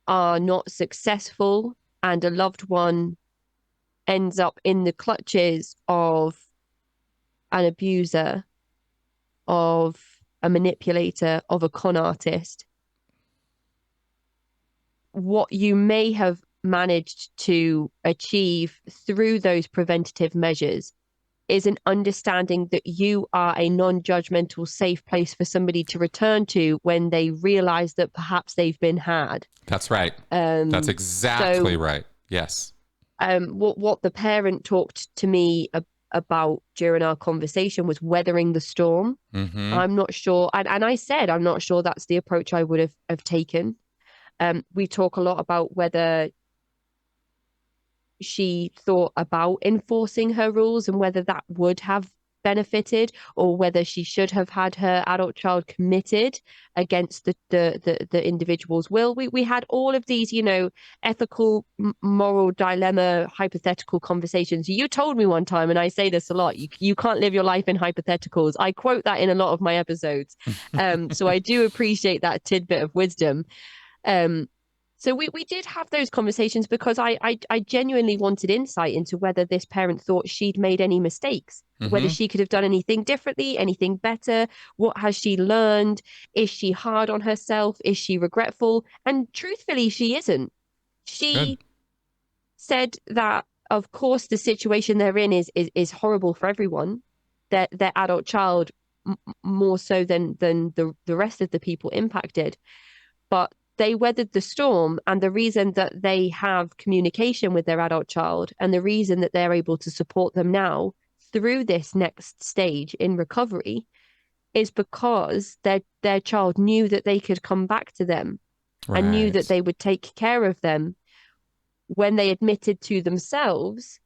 are not successful, and a loved one ends up in the clutches of an abuser, of a manipulator, of a con artist, what you may have managed to achieve through those preventative measures is an understanding that you are a non-judgmental, safe place for somebody to return to when they realize that perhaps they've been had. That's right. That's exactly right. Yes. What the parent talked to me about during our conversation was weathering the storm. Mm-hmm. I'm not sure. And I said, I'm not sure that's the approach I would have taken. We talk a lot about whether she thought about enforcing her rules and whether that would have benefited, or whether she should have had her adult child committed against the individual's will. We had all of these, ethical, moral dilemma, hypothetical conversations. You told me one time, and I say this a lot, you can't live your life in hypotheticals. I quote that in a lot of my episodes. So I do appreciate that tidbit of wisdom. So we did have those conversations because I genuinely wanted insight into whether this parent thought she'd made any mistakes, mm-hmm. whether she could have done anything differently, anything better. What has she learned? Is she hard on herself? Is she regretful? And truthfully, she isn't. She said that, of course, the situation they're in is horrible for everyone. Their adult child more so than the rest of the people impacted. But they weathered the storm, and the reason that they have communication with their adult child and the reason that they're able to support them now through this next stage in recovery is because their child knew that they could come back to them, right, and knew that they would take care of them when they admitted to themselves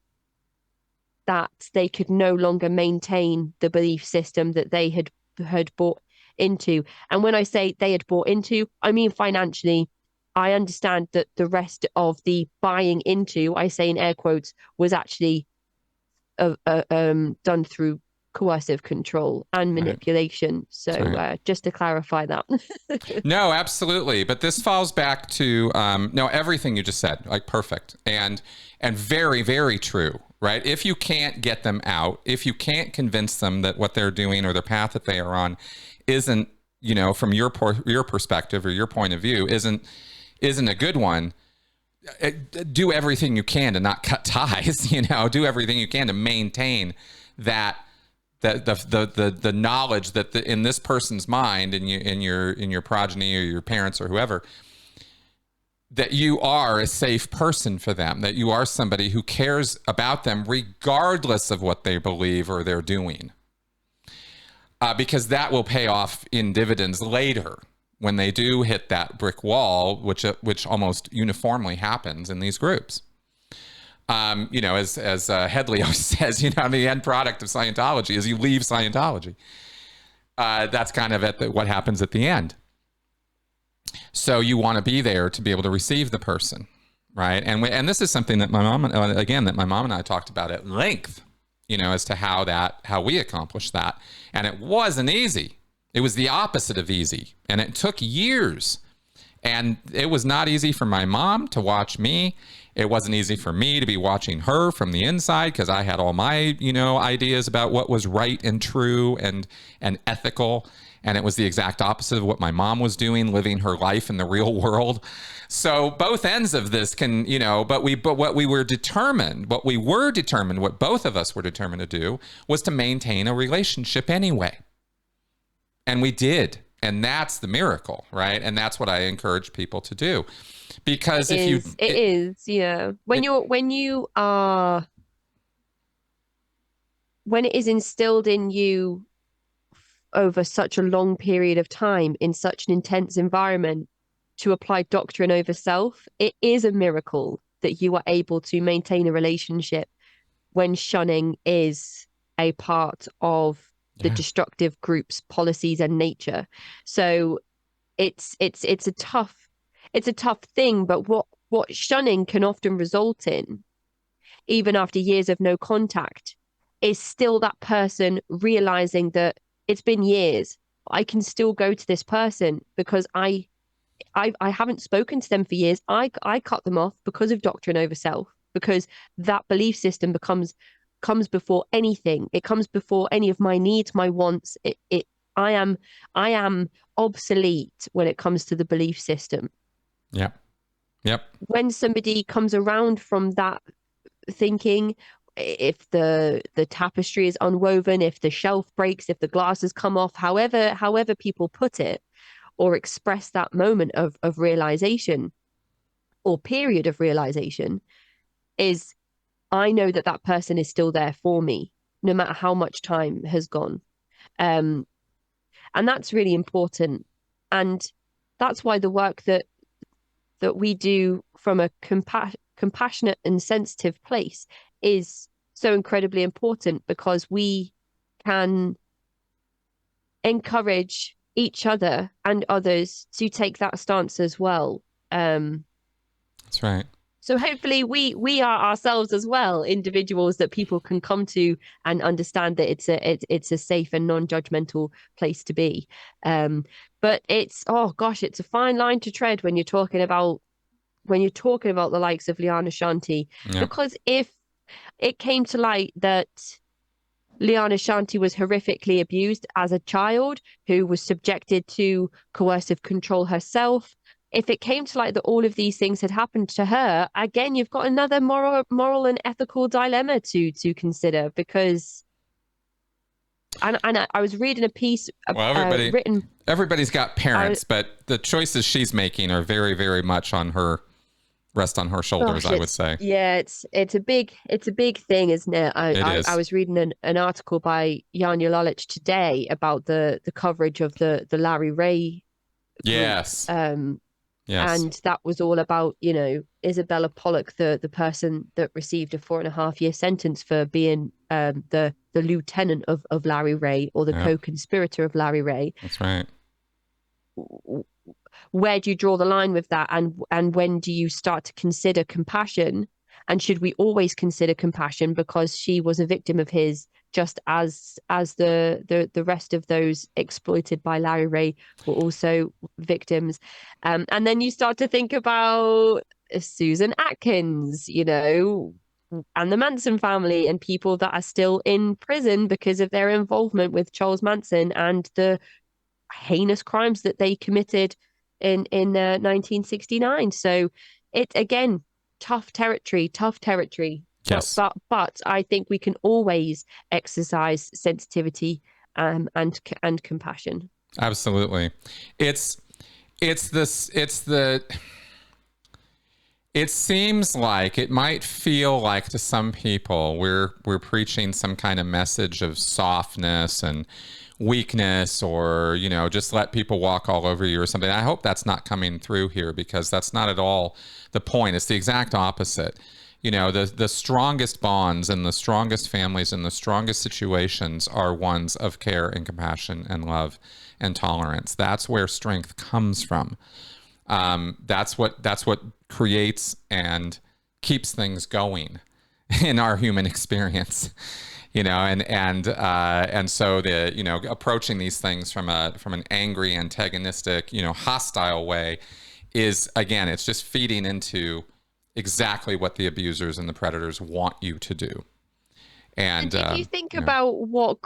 that they could no longer maintain the belief system that they had bought into. And when I say they had bought into, I mean financially. I understand that the rest of the buying into, I say in air quotes, was actually done through coercive control and manipulation. Right. So right. Just to clarify that. No, absolutely. But this falls back to everything you just said, like perfect and very, very true. Right. If you can't get them out, if you can't convince them that what they're doing or the path that they are on isn't, from your perspective or your point of view, isn't a good one, do everything you can to not cut ties. Do everything you can to maintain that the knowledge that in this person's mind, in your progeny or your parents or whoever, that you are a safe person for them, that you are somebody who cares about them regardless of what they believe or they're doing. Because that will pay off in dividends later when they do hit that brick wall, which almost uniformly happens in these groups. As Headley always says, the end product of Scientology is you leave Scientology. That's kind of what happens at the end. So you want to be there to be able to receive the person, right? And this is something that my mom and I talked about at length, as to how we accomplished that. And it wasn't easy. It was the opposite of easy. And it took years. And it was not easy for my mom to watch me. It wasn't easy for me to be watching her from the inside because I had all my, ideas about what was right and true and ethical. And it was the exact opposite of what my mom was doing, living her life in the real world. So both ends of this can, but what we were determined, what both of us were determined to do was to maintain a relationship anyway. And we did. And that's the miracle, right? And that's what I encourage people to do. Because when it is instilled in you over such a long period of time in such an intense environment to apply doctrine over self, it is a miracle that you are able to maintain a relationship when shunning is a part of the destructive group's policies and nature. So it's a tough thing, but what shunning can often result in, even after years of no contact, is still that person realizing that it's been years. I can still go to this person because I haven't spoken to them for years. I cut them off because of doctrine over self, because that belief system comes before anything. It comes before any of my needs, my wants. I am obsolete when it comes to the belief system. Yep. When somebody comes around from that thinking, if the tapestry is unwoven, if the shelf breaks, if the glasses come off, however people put it or express that moment of realization or period of realization, is I know that person is still there for me, no matter how much time has gone. And that's really important. And that's why the work that we do from a compassionate and sensitive place is so incredibly important, because we can encourage each other and others to take that stance as well. That's right. So hopefully we are ourselves as well individuals that people can come to and understand that it's a safe and non-judgmental place to be. But it's a fine line to tread when you're talking about the likes of Liana Shanti, because if it came to light that Liana Shanti was horrifically abused as a child, who was subjected to coercive control herself, if it came to light that all of these things had happened to her, again, you've got another moral and ethical dilemma to consider, because and I was reading a piece everybody's got parents, but the choices she's making are very, very much rest on her shoulders, I would say. Yeah, it's a big thing, isn't it? I was reading an article by Janja Lalich today about the coverage of the Larry Ray group. Yes. Yes. And that was all about, Isabella Pollock, the person that received a 4.5-year sentence for being the lieutenant of Larry Ray, or the co-conspirator of Larry Ray. That's right. Where do you draw the line with that? And when do you start to consider compassion? And should we always consider compassion because she was a victim of his, just as the rest of those exploited by Larry Ray were also victims? And then you start to think about Susan Atkins, and the Manson family, and people that are still in prison because of their involvement with Charles Manson and the heinous crimes that they committed in 1969. So it, again, tough territory. Yes. But I think we can always exercise sensitivity and compassion. Absolutely. It's It seems like it might feel like to some people we're preaching some kind of message of softness and weakness, or just let people walk all over you or something. I hope that's not coming through here, because that's not at all the point. It's the exact opposite. The strongest bonds and the strongest families and the strongest situations are ones of care and compassion and love and tolerance. That's where strength comes from. That's what creates and keeps things going in our human experience, and so approaching these things from an angry, antagonistic, hostile way is, again, it's just feeding into exactly what the abusers and the predators want you to do. And if you think about what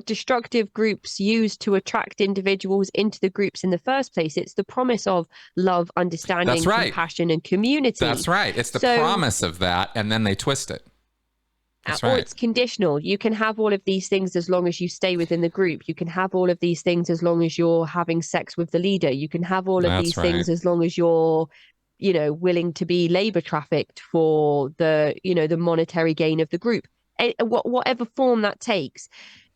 destructive groups use to attract individuals into the groups in the first place, it's the promise of love, understanding, compassion, and community. That's right. It's the promise of that, and then they twist it. That's right. Or it's conditional. You can have all of these things as long as you stay within the group. You can have all of these things as long as you're having sex with the leader. You can have all of these things as long as you're willing to be labor trafficked for the monetary gain of the group. Whatever form that takes,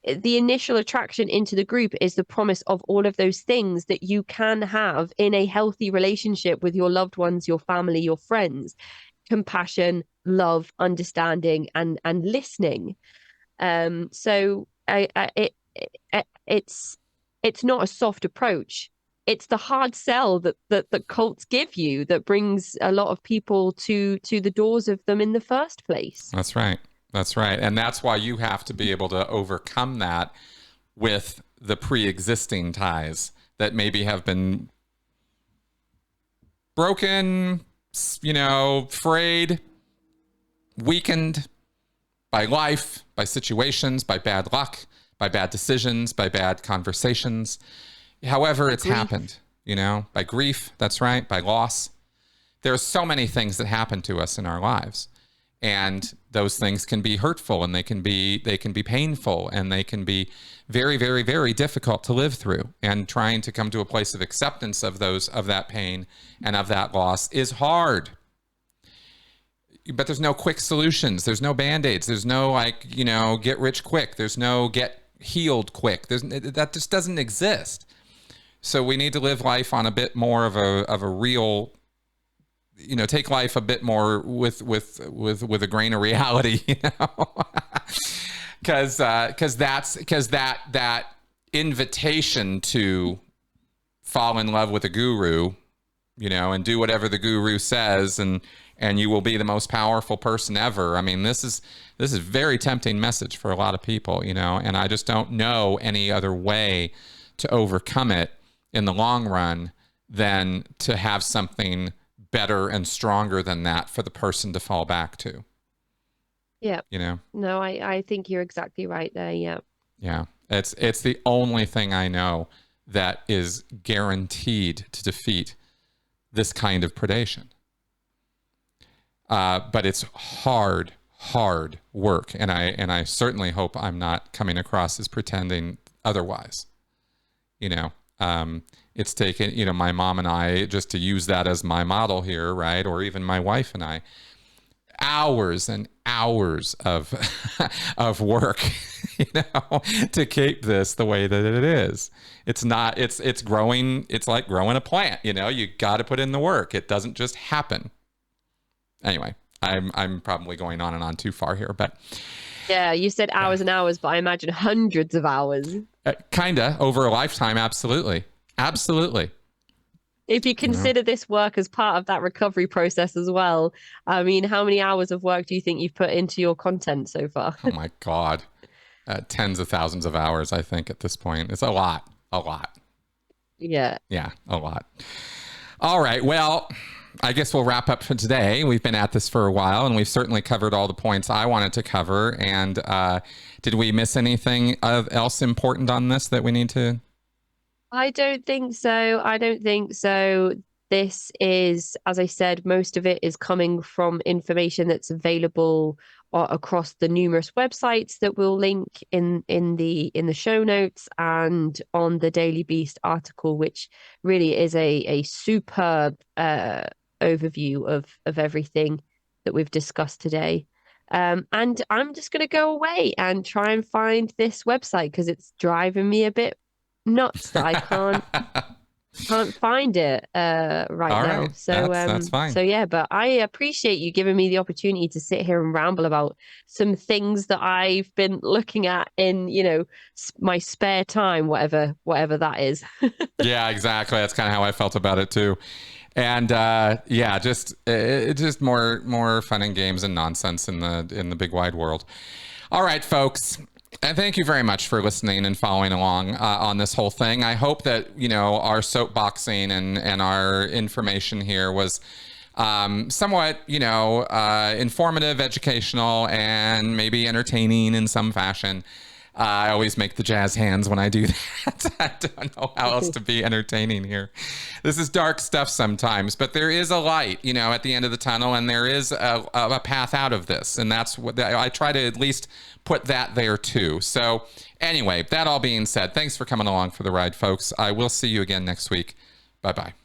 the initial attraction into the group is the promise of all of those things that you can have in a healthy relationship with your loved ones, your family, your friends: compassion, love, understanding, and listening. So it's not a soft approach. It's the hard sell that cults give you that brings a lot of people to the doors of them in the first place. That's right. That's right. And that's why you have to be able to overcome that with the pre-existing ties that maybe have been broken, frayed, weakened by life, by situations, by bad luck, by bad decisions, by bad conversations. However it's happened, by grief, that's right, by loss. There are so many things that happen to us in our lives. And those things can be hurtful, and they can be painful, and they can be very, very, very difficult to live through. And trying to come to a place of acceptance of that pain and of that loss is hard. But there's no quick solutions. There's no Band-Aids. There's no get rich quick. There's no get healed quick. That just doesn't exist. So we need to live life on a bit more of a real, take life a bit more with a grain of reality, because that invitation to fall in love with a guru, and do whatever the guru says, and you will be the most powerful person ever. I mean, this is a very tempting message for a lot of people, and I just don't know any other way to overcome it in the long run than to have something better and stronger than that for the person to fall back to. Yeah. No, I think you're exactly right there. Yeah. Yeah. It's the only thing I know that is guaranteed to defeat this kind of predation. But it's hard work. And I certainly hope I'm not coming across as pretending otherwise. It's taken, my mom and I, just to use that as my model here, right? Or even my wife and I, hours and hours of of work, to keep this the way that it is. It's not, it's growing. It's like growing a plant, you got to put in the work. It doesn't just happen. Anyway, I'm probably going on and on too far here, but yeah, you said hours and hours, but I imagine hundreds of hours. Kinda over a lifetime. Absolutely. If you consider this work as part of that recovery process as well, I mean, how many hours of work do you think you've put into your content so far? Oh my God. Tens of thousands of hours, I think, at this point. It's a lot. Yeah. Yeah, a lot. All right. Well, I guess we'll wrap up for today. We've been at this for a while, and we've certainly covered all the points I wanted to cover. And did we miss anything else important on this that we need to? I don't think so. This is, as I said, most of it is coming from information that's available across the numerous websites that we'll link in the show notes and on the Daily Beast article, which really is a superb overview of everything that we've discussed today. And I'm just going to go away and try and find this website because it's driving me a bit nuts that I can't find it right All now. right. So That's fine. so yeah, but I appreciate you giving me the opportunity to sit here and ramble about some things that I've been looking at in, my spare time, whatever that is. Yeah, exactly. That's kind of how I felt about it too. And yeah, just more fun and games and nonsense in the big wide world. All right, folks. And thank you very much for listening and following along on this whole thing. I hope that, our soapboxing and our information here was somewhat, informative, educational, and maybe entertaining in some fashion. I always make the jazz hands when I do that. I don't know how else to be entertaining here. This is dark stuff sometimes, but there is a light, at the end of the tunnel, and there is a path out of this. And that's what I try to at least put that there too. So anyway, that all being said, thanks for coming along for the ride, folks. I will see you again next week. Bye-bye.